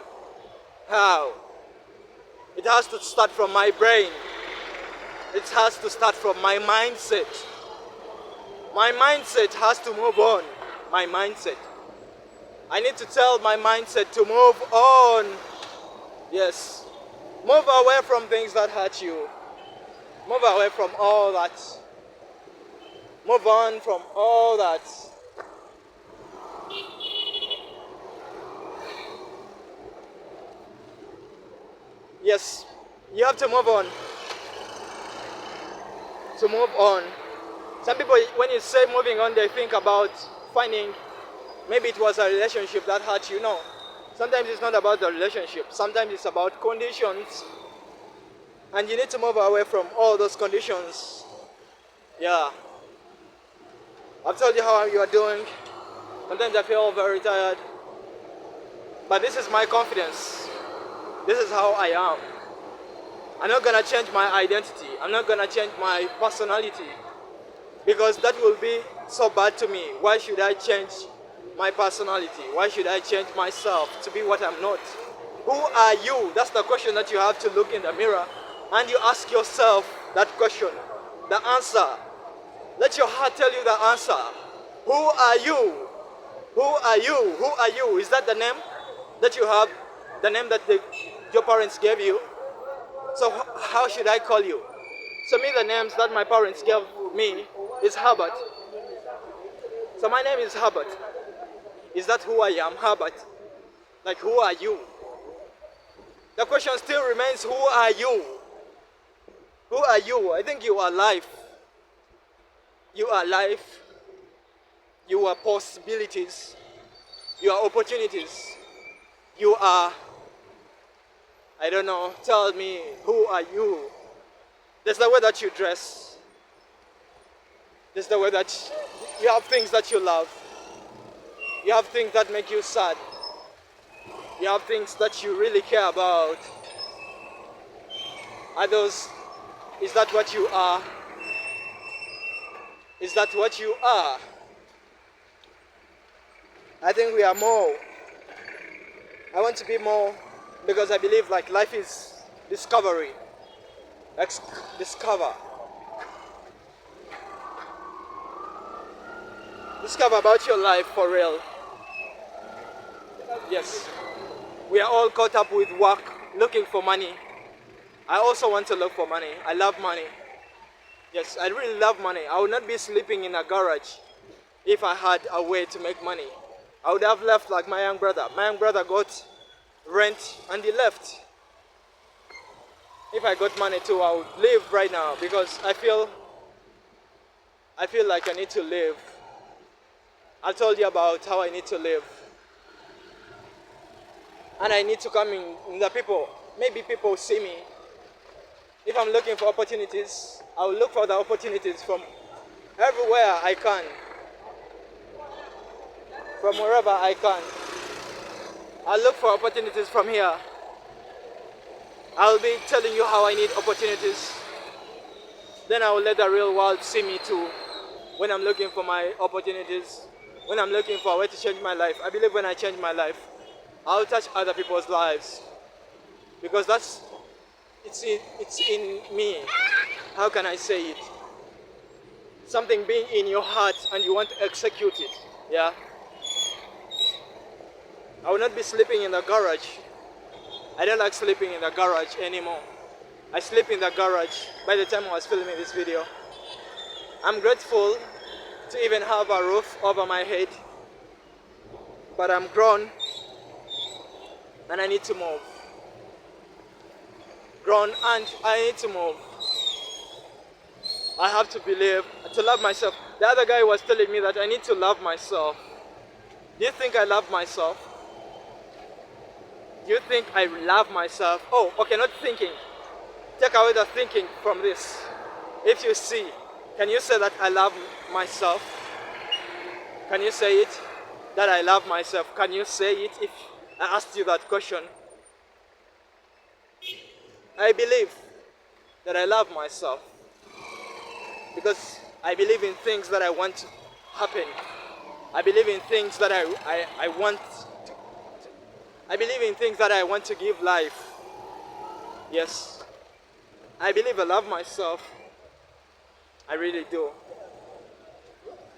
How? It has to start from my brain. It has to start from my mindset. My mindset has to move on. My mindset. I need to tell my mindset to move on. Yes. Move away from things that hurt you. Move away from all that. Move on from all that. Yes. You have to move on. To move on. Some people, when you say moving on, they think about finding, maybe it was a relationship that hurt you. No. Sometimes it's not about the relationship. Sometimes it's about conditions. And you need to move away from all those conditions. Yeah. I've told you how you are doing. Sometimes I feel very tired. But this is my confidence. This is how I am. I'm not gonna change my identity. I'm not gonna change my personality. Because that will be so bad to me. Why should I change my personality? Why should I change myself to be what I'm not? Who are you? That's the question that you have to look in the mirror and you ask yourself that question. The answer. Let your heart tell you the answer. Who are you? Who are you? Who are you? Is that the name that you have? The name that your parents gave you? So how should I call you? So me, the names that my parents gave me is Herbert. So my name is Herbert. Is that who I am, Herbert? Like, who are you? The question still remains, who are you? Who are you? I think you are life. You are life. You are possibilities. You are opportunities. You are, I don't know, tell me, who are you? There's the way that you dress. There's the way that you have things that you love. You have things that make you sad. You have things that you really care about. Are those, is that what you are? Is that what you are? I think we are more. I want to be more because I believe like life is discovery. Discover. Discover about your life for real. Yes. We are all caught up with work, looking for money. I also want to look for money. I love money. Yes, I really love money. I would not be sleeping in a garage if I had a way to make money. I would have left like my young brother. My young brother got rent and he left. If I got money too, I would live right now because I feel like I need to live. I told you about how I need to live. And I need to come in the people. Maybe people see me. If I'm looking for opportunities, I will look for the opportunities from everywhere I can. From wherever I can. I'll look for opportunities from here. I'll be telling you how I need opportunities. Then I will let the real world see me too. When I'm looking for my opportunities. When I'm looking for a way to change my life. I believe when I change my life, I'll touch other people's lives. Because it's in me. How can I say it? Something being in your heart and you want to execute it. Yeah? I will not be sleeping in the garage. I don't like sleeping in the garage anymore. I sleep in the garage by the time I was filming this video. I'm grateful to even have a roof over my head. But I'm grown and I need to move. Grown and I need to move. I have to believe, to love myself. The other guy was telling me that I need to love myself. Do you think I love myself? Do you think I love myself? Oh, okay, not thinking. Take away the thinking from this. If you see, can you say that I love myself? Can you say it? That I love myself. Can you say it if I asked you that question? I believe that I love myself. Because I believe in things that I want to happen. I believe in things that I want to, I believe in things that I want to give life. Yes. I believe I love myself. I really do.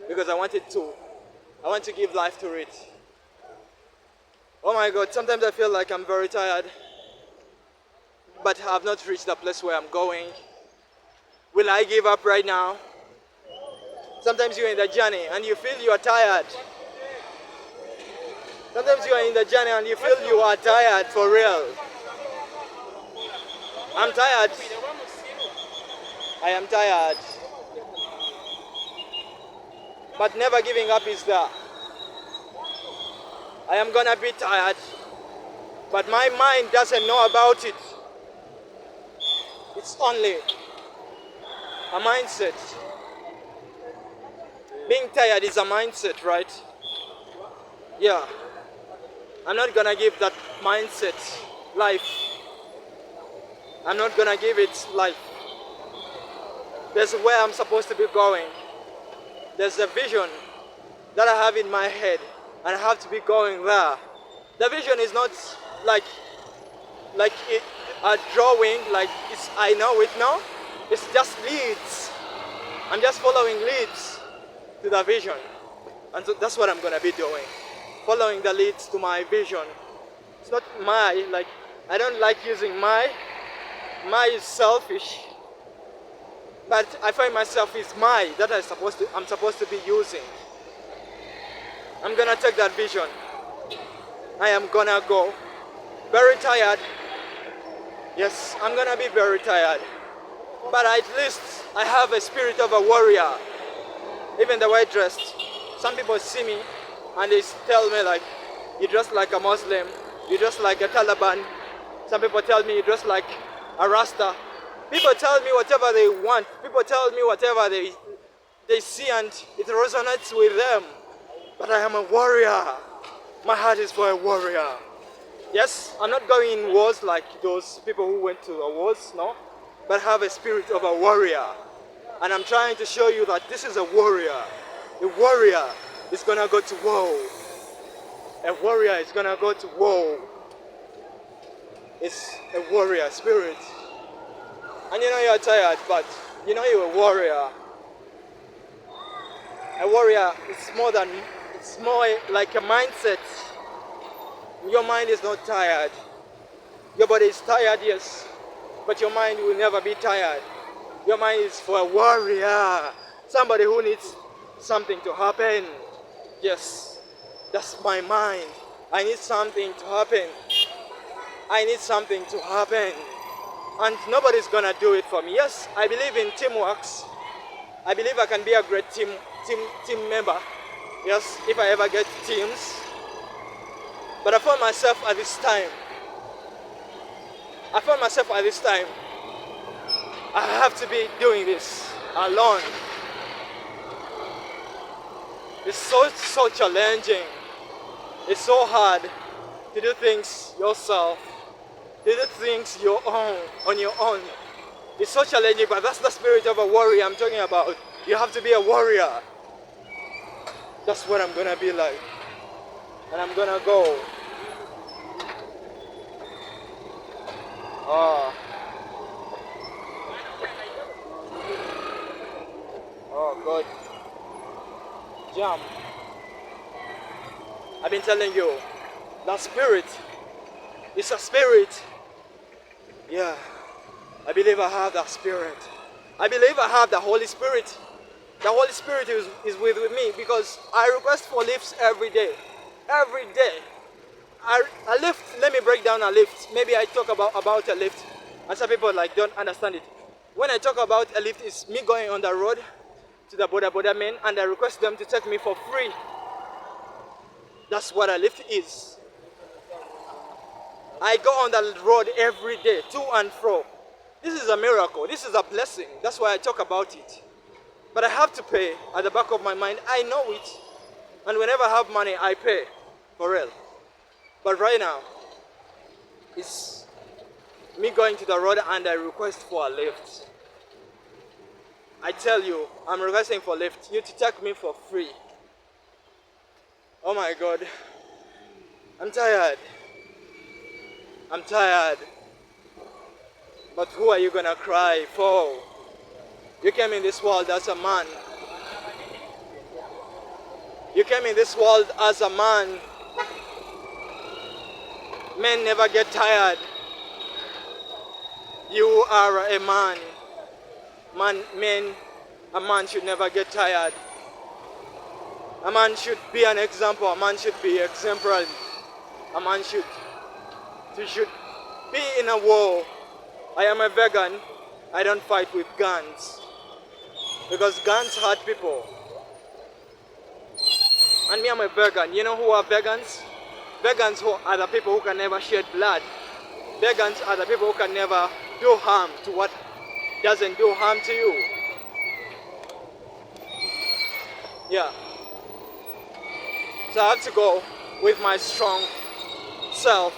Because I want to give life to it. Oh my God, sometimes I feel like I'm very tired. but have not reached the place where I'm going. Will I give up right now? Sometimes you're in the journey and you feel you are tired. Sometimes you are in the journey and you feel you are tired for real. I'm tired. I am tired. But never giving up is there. I am gonna be tired, but my mind doesn't know about it. It's only a mindset. Being tired is a mindset, right? Yeah. I'm not gonna give that mindset life. I'm not gonna give it life. There's where I'm supposed to be going. There's a vision that I have in my head, and I have to be going there. The vision is not like a drawing, like it's I know it now. It's just leads. I'm just following leads to the vision, and so that's what I'm gonna be doing. Following the leads to my vision. It's not my, like, I don't like using my is selfish, but I find myself is my that I'm supposed to be using. I'm gonna take that vision. I am gonna go. Very tired. Yes, I'm gonna be very tired. But at least I have a spirit of a warrior. Even the way I dressed. Some people see me and they tell me like, you dress like a Muslim, you dress like a Taliban. Some people tell me you dress like a Rasta. People tell me whatever they want. People tell me whatever they see and it resonates with them. But I am a warrior. My heart is for a warrior. Yes, I'm not going in wars like those people who went to the wars, no. But I have a spirit of a warrior. And I'm trying to show you that this is a warrior. A warrior is gonna go to war. A warrior is gonna go to war. It's a warrior spirit. And you know you're tired, but you know you're a warrior. A warrior is it's more like a mindset. Your mind is not tired. Your body is tired, yes, but your mind will never be tired. Your mind is for a warrior. Somebody who needs something to happen. Yes, that's my mind. I need something to happen. I need something to happen. And nobody's gonna do it for me. Yes, I believe in teamwork. I believe I can be a great team member. Yes, if I ever get teams. But I found myself at this time. I have to be doing this alone. It's so challenging. It's so hard to do things yourself. To do things on your own. It's so challenging, but that's the spirit of a warrior I'm talking about. You have to be a warrior. That's what I'm gonna be like. And I'm gonna go. Oh God. Jump. I've been telling you, that spirit, it's a spirit. Yeah. I believe I have that spirit. I believe I have the Holy Spirit. The Holy Spirit is with me because I request for lifts every day. Every day. A lift, let me break down a lift. Maybe I talk about a lift and some people like don't understand it. When I talk about a lift, it's me going on the road to the border men and I request them to take me for free. That's what a lift is. I go on the road every day, to and fro. This is a miracle. This is a blessing. That's why I talk about it. But I have to pay at the back of my mind. I know it. And whenever I have money, I pay. For real. But right now, it's me going to the road and I request for a lift. I tell you, I'm requesting for a lift. You to take me for free. Oh my God. I'm tired. I'm tired. But who are you gonna cry for? You came in this world as a man. You came in this world as a man. Men never get tired. You are a man. A man should never get tired. A man should be an example. A man should be exemplary. A man should be in a war. I am a vegan. I don't fight with guns. Because guns hurt people. And me, I'm a vegan. You know who are vegans? Vegans who are the people who can never shed blood. Vegans are the people who can never do harm to what doesn't do harm to you. Yeah. So I have to go with my strong self.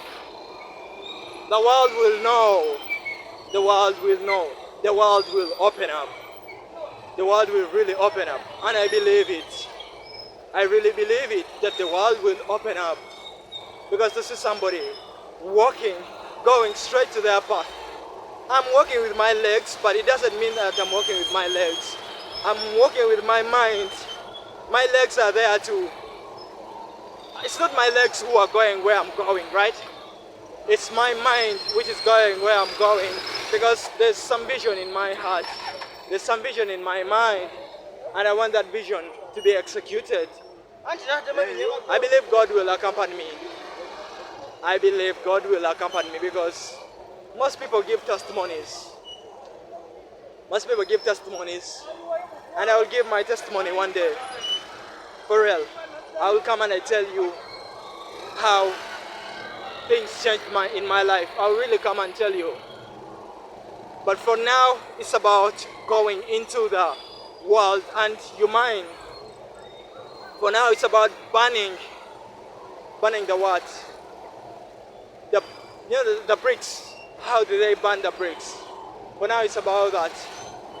The world will know. The world will know. The world will open up. The world will really open up. And I believe it. I really believe it, that the world will open up. Because this is somebody walking, going straight to their path. I'm walking with my legs, but it doesn't mean that I'm walking with my legs. I'm walking with my mind. My legs are there too. It's not my legs who are going where I'm going, right? It's my mind which is going where I'm going, because there's some vision in my heart. There's some vision in my mind, and I want that vision to be executed. I believe God will accompany me. I believe God will accompany me, because most people give testimonies. Most people give testimonies, and I will give my testimony one day. For real. I will come and I tell you how things changed in my life. I will really come and tell you. But for now, it's about going into the world and your mind. For now, it's about burning the what? The bricks. How do they burn the bricks? For now, it's about that.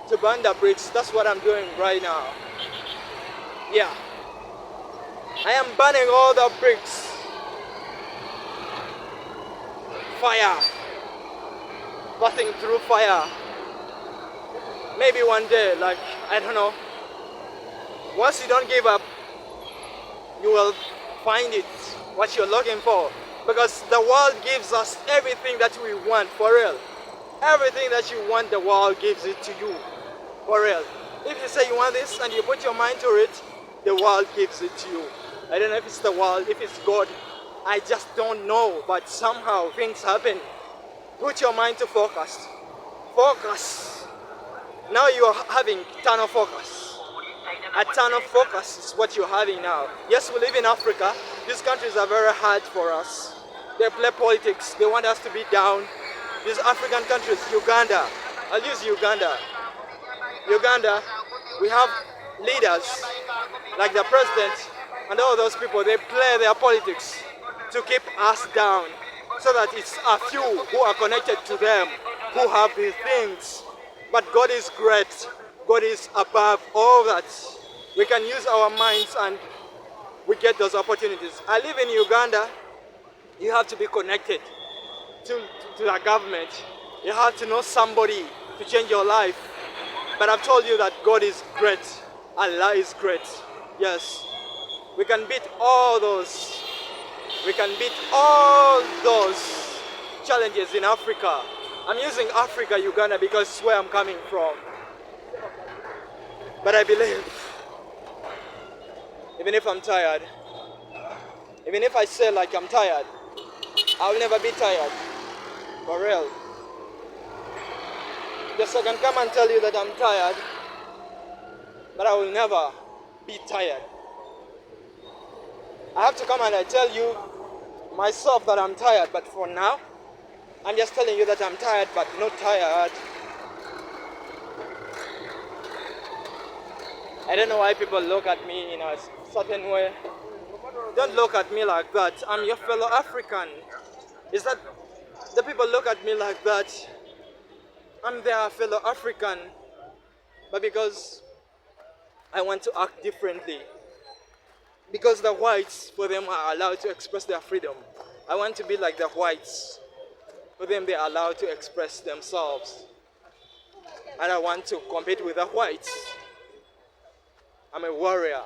To burn the bricks, that's what I'm doing right now. Yeah. I am burning all the bricks. Fire. Passing through fire. Maybe one day, like, I don't know. Once you don't give up, you will find it, what you're looking for. Because the world gives us everything that we want, for real. Everything that you want, the world gives it to you, for real. If you say you want this and you put your mind to it, the world gives it to you. I don't know if it's the world, if it's God. I just don't know, but somehow things happen. Put your mind to focus. Focus. Now you are having tunnel focus. A tunnel focus is what you're having now. Yes, we live in Africa. These countries are very hard for us. They play politics. They want us to be down. These African countries, Uganda. I'll use Uganda. Uganda, we have leaders like the president and all those people. They play their politics to keep us down, so that it's a few who are connected to them who have these things. But God is great. God is above all that. We can use our minds and we get those opportunities. I live in Uganda. You have to be connected to the government. You have to know somebody to change your life. But I've told you that God is great. Allah is great. Yes. We can beat all those. We can beat all those challenges in Africa. I'm using Africa, Uganda, because it's where I'm coming from. But I believe, even if I'm tired, even if I say like I'm tired, I will never be tired. For real. Yes, I can come and tell you that I'm tired, but I will never be tired. I have to come and I tell you myself that I'm tired, but for now, I'm just telling you that I'm tired, but not tired. I don't know why people look at me in a certain way. Don't look at me like that. I'm your fellow African. Is that the people look at me like that? I'm their fellow African, but because I want to act differently. Because the whites, for them, are allowed to express their freedom. I want to be like the whites. For them, they are allowed to express themselves. And I want to compete with the whites. I'm a warrior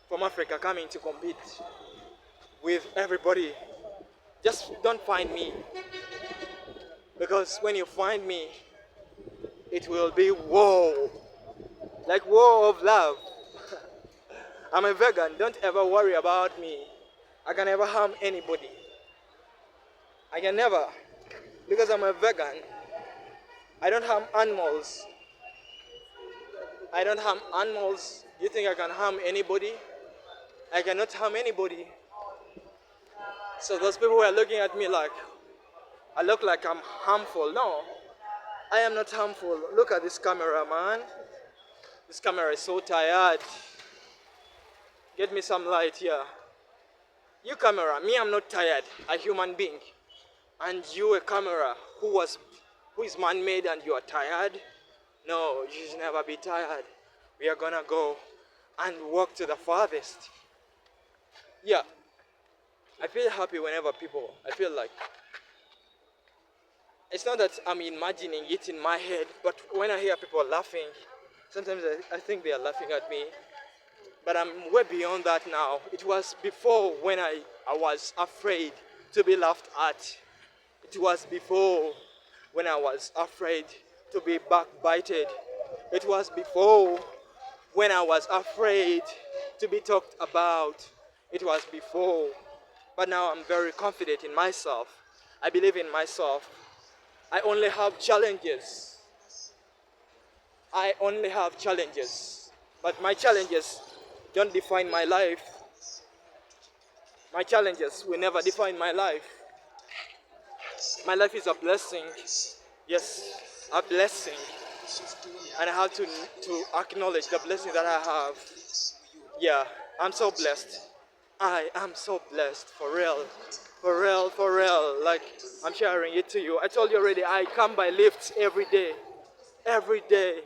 from Africa coming to compete with everybody. Just don't find me. Because when you find me, it will be war. Like war of love. I'm a vegan, don't ever worry about me. I can never harm anybody. I can never. Because I'm a vegan, I don't harm animals. I don't harm animals. You think I can harm anybody? I cannot harm anybody. So those people were looking at me like, I look like I'm harmful. No, I am not harmful. Look at this camera, man. This camera is so tired. Get me some light here. You camera, me I'm not tired, a human being. And you a camera who is man-made and you are tired? No, you should never be tired. We are gonna go and walk to the farthest. Yeah, I feel happy whenever I feel like, it's not that I'm imagining it in my head, but when I hear people laughing, sometimes I think they are laughing at me. But I'm way beyond that now. It was before when I was afraid to be laughed at. It was before when I was afraid to be backbited. It was before when I was afraid to be talked about. It was before. But now I'm very confident in myself. I believe in myself. I only have challenges. I only have challenges. But my challenges don't define my life. My challenges will never define my life. My life is a blessing. Yes, a blessing. And I have to acknowledge the blessing that I have. Yeah, I'm so blessed. I am so blessed, for real. For real, for real. Like, I'm sharing it to you. I told you already, I come by lifts every day. Every day.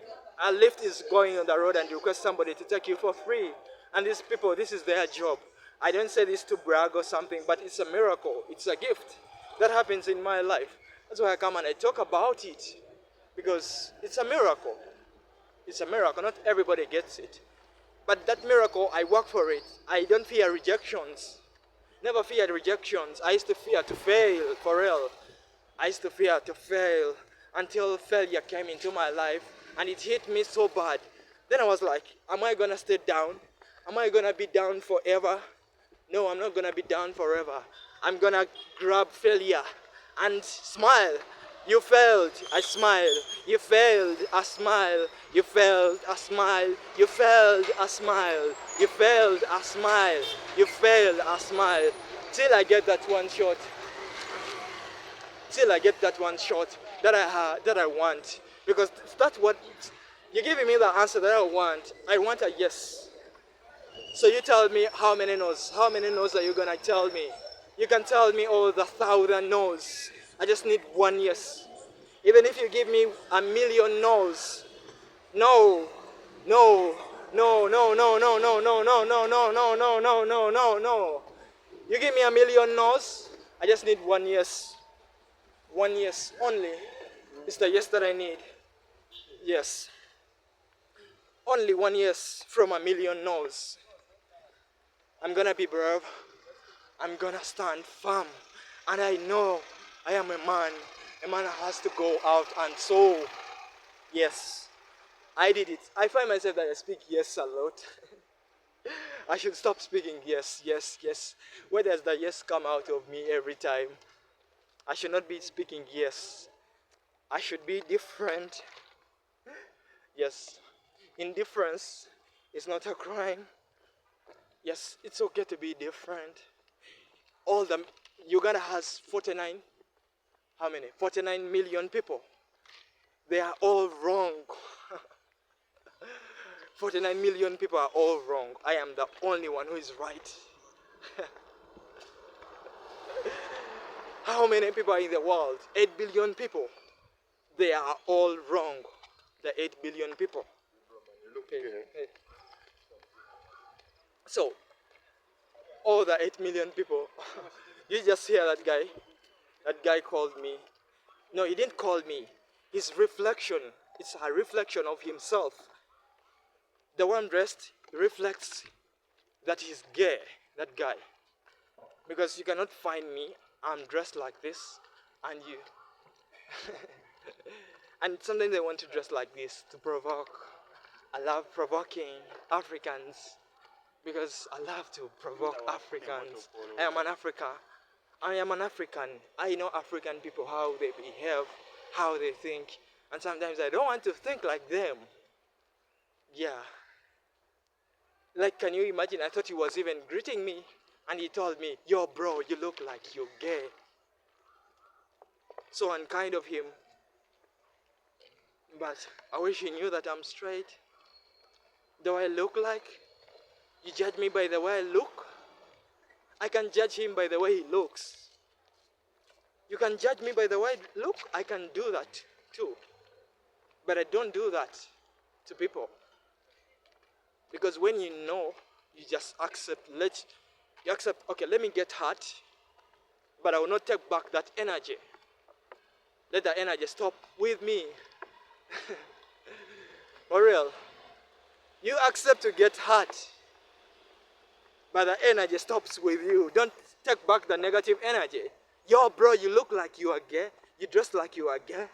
A lift is going on the road and you request somebody to take you for free. And these people, this is their job. I don't say this to brag or something, but it's a miracle. It's a gift that happens in my life. That's why I come and I talk about it. Because it's a miracle. It's a miracle. Not everybody gets it. But that miracle, I work for it. I don't fear rejections. Never feared rejections. I used to fear to fail, for real. I used to fear to fail until failure came into my life and it hit me so bad. Then I was like, am I gonna stay down? Am I gonna be down forever? No, I'm not gonna be down forever. I'm gonna grab failure and smile. You failed, I smile. You failed, I smile. You failed, I smile. You failed, I smile. You failed, I smile. You failed, I smile. Till I get that one shot. Till I get that one shot that I want. Because that's what you're giving me, the answer that I want. I want a yes. So you tell me how many no's. How many no's are you gonna tell me? You can tell me all the 1,000 no's. I just need one yes. Even if you give me 1,000,000 no's. No, no, no, no, no, no, no, no, no, no, no, no, no, no, no, no, no. You give me 1,000,000 no's. I just need one yes. One yes only. It's the yes that I need. Yes. Only one yes from 1,000,000 no's. I'm gonna be brave. I'm gonna stand firm. And I know I am a man. A man has to go out and sow. Yes. I did it. I find myself that I speak yes a lot. I should stop speaking yes, yes, yes. Where does the yes come out of me every time? I should not be speaking yes. I should be different. Yes. Indifference is not a crime. Yes, it's okay to be different. Uganda has 49, how many? 49 million people. They are all wrong. 49 million people are all wrong. I am the only one who is right. How many people are in the world? 8 billion people. They are all wrong. The 8 billion people. Hey. So, all the 8 million people, you just hear that guy. That guy called me. No, he didn't call me. His reflection, it's a reflection of himself. The one dressed reflects that he's gay, that guy. Because you cannot find me, I'm dressed like this, and And sometimes I want to dress like this to provoke. I love provoking Africans because I love to provoke Africans. I am an African. I am an African. I know African people, how they behave, how they think, and sometimes I don't want to think like them. Yeah. Like, can you imagine? I thought he was even greeting me, and he told me, "Yo, bro, you look like you're gay." So unkind of him. But I wish he knew that I'm straight. The way I look like, you judge me by the way I look. I can judge him by the way he looks. You can judge me by the way I look. I can do that too. But I don't do that to people. Because when you know, you just accept. You accept, okay, let me get hurt, but I will not take back that energy. Let the energy stop with me. For real. You accept to get hurt, but the energy stops with you. Don't take back the negative energy. Yo, bro, you look like you are gay. You dress like you are gay.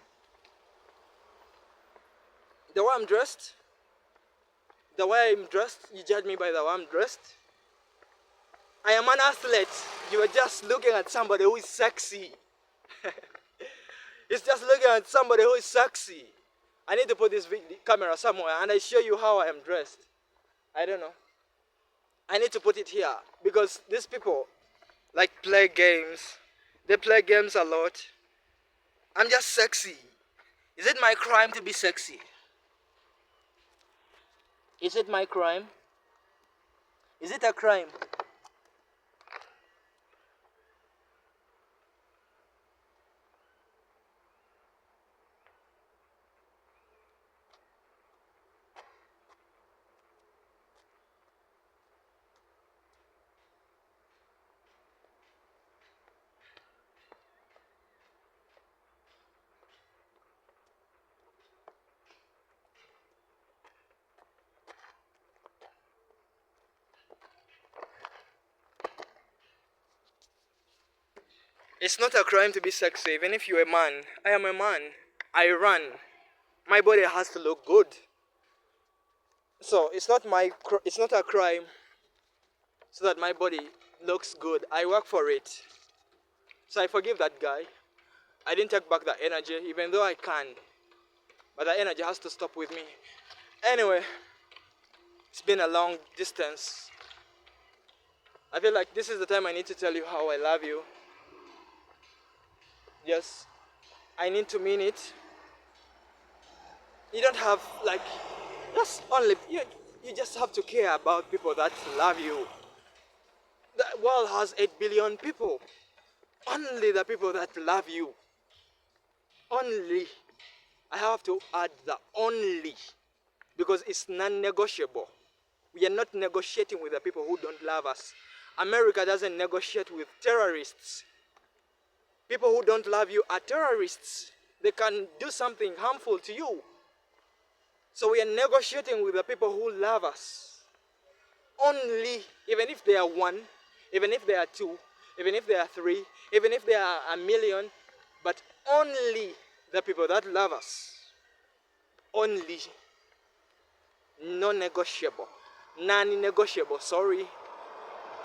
The way I'm dressed, you judge me by the way I'm dressed. I am an athlete. You are just looking at somebody who is sexy. It's just looking at somebody who is sexy. I need to put this camera somewhere and I show you how I am dressed. I don't know. I need to put it here because these people like play games. They play games a lot. I'm just sexy. Is it my crime to be sexy? Is it my crime? Is it a crime? It's not a crime to be sexy, even if you're a man. I am a man. I run. My body has to look good. So it's not a crime so that my body looks good. I work for it. So I forgive that guy. I didn't take back the energy, even though I can. But the energy has to stop with me. Anyway, it's been a long distance. I feel like this is the time I need to tell you how I love you. Yes, I need to mean it. You don't have you just have to care about people that love you. The world has 8 billion people. Only the people that love you. Only. I have to add the only. Because it's non-negotiable. We are not negotiating with the people who don't love us. America doesn't negotiate with terrorists. People who don't love you are terrorists. They can do something harmful to you. So we are negotiating with the people who love us. Only, even if they are one, even if they are two, even if they are three, even if they are a million, but only the people that love us. Only. Non-negotiable. Non-negotiable, sorry.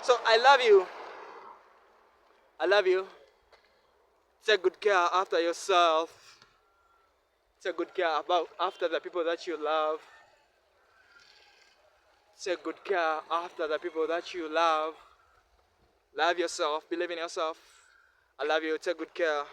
So I love you. I love you. Take good care after yourself. Take good care after the people that you love. Take good care after the people that you love. Love yourself. Believe in yourself. I love you. Take good care.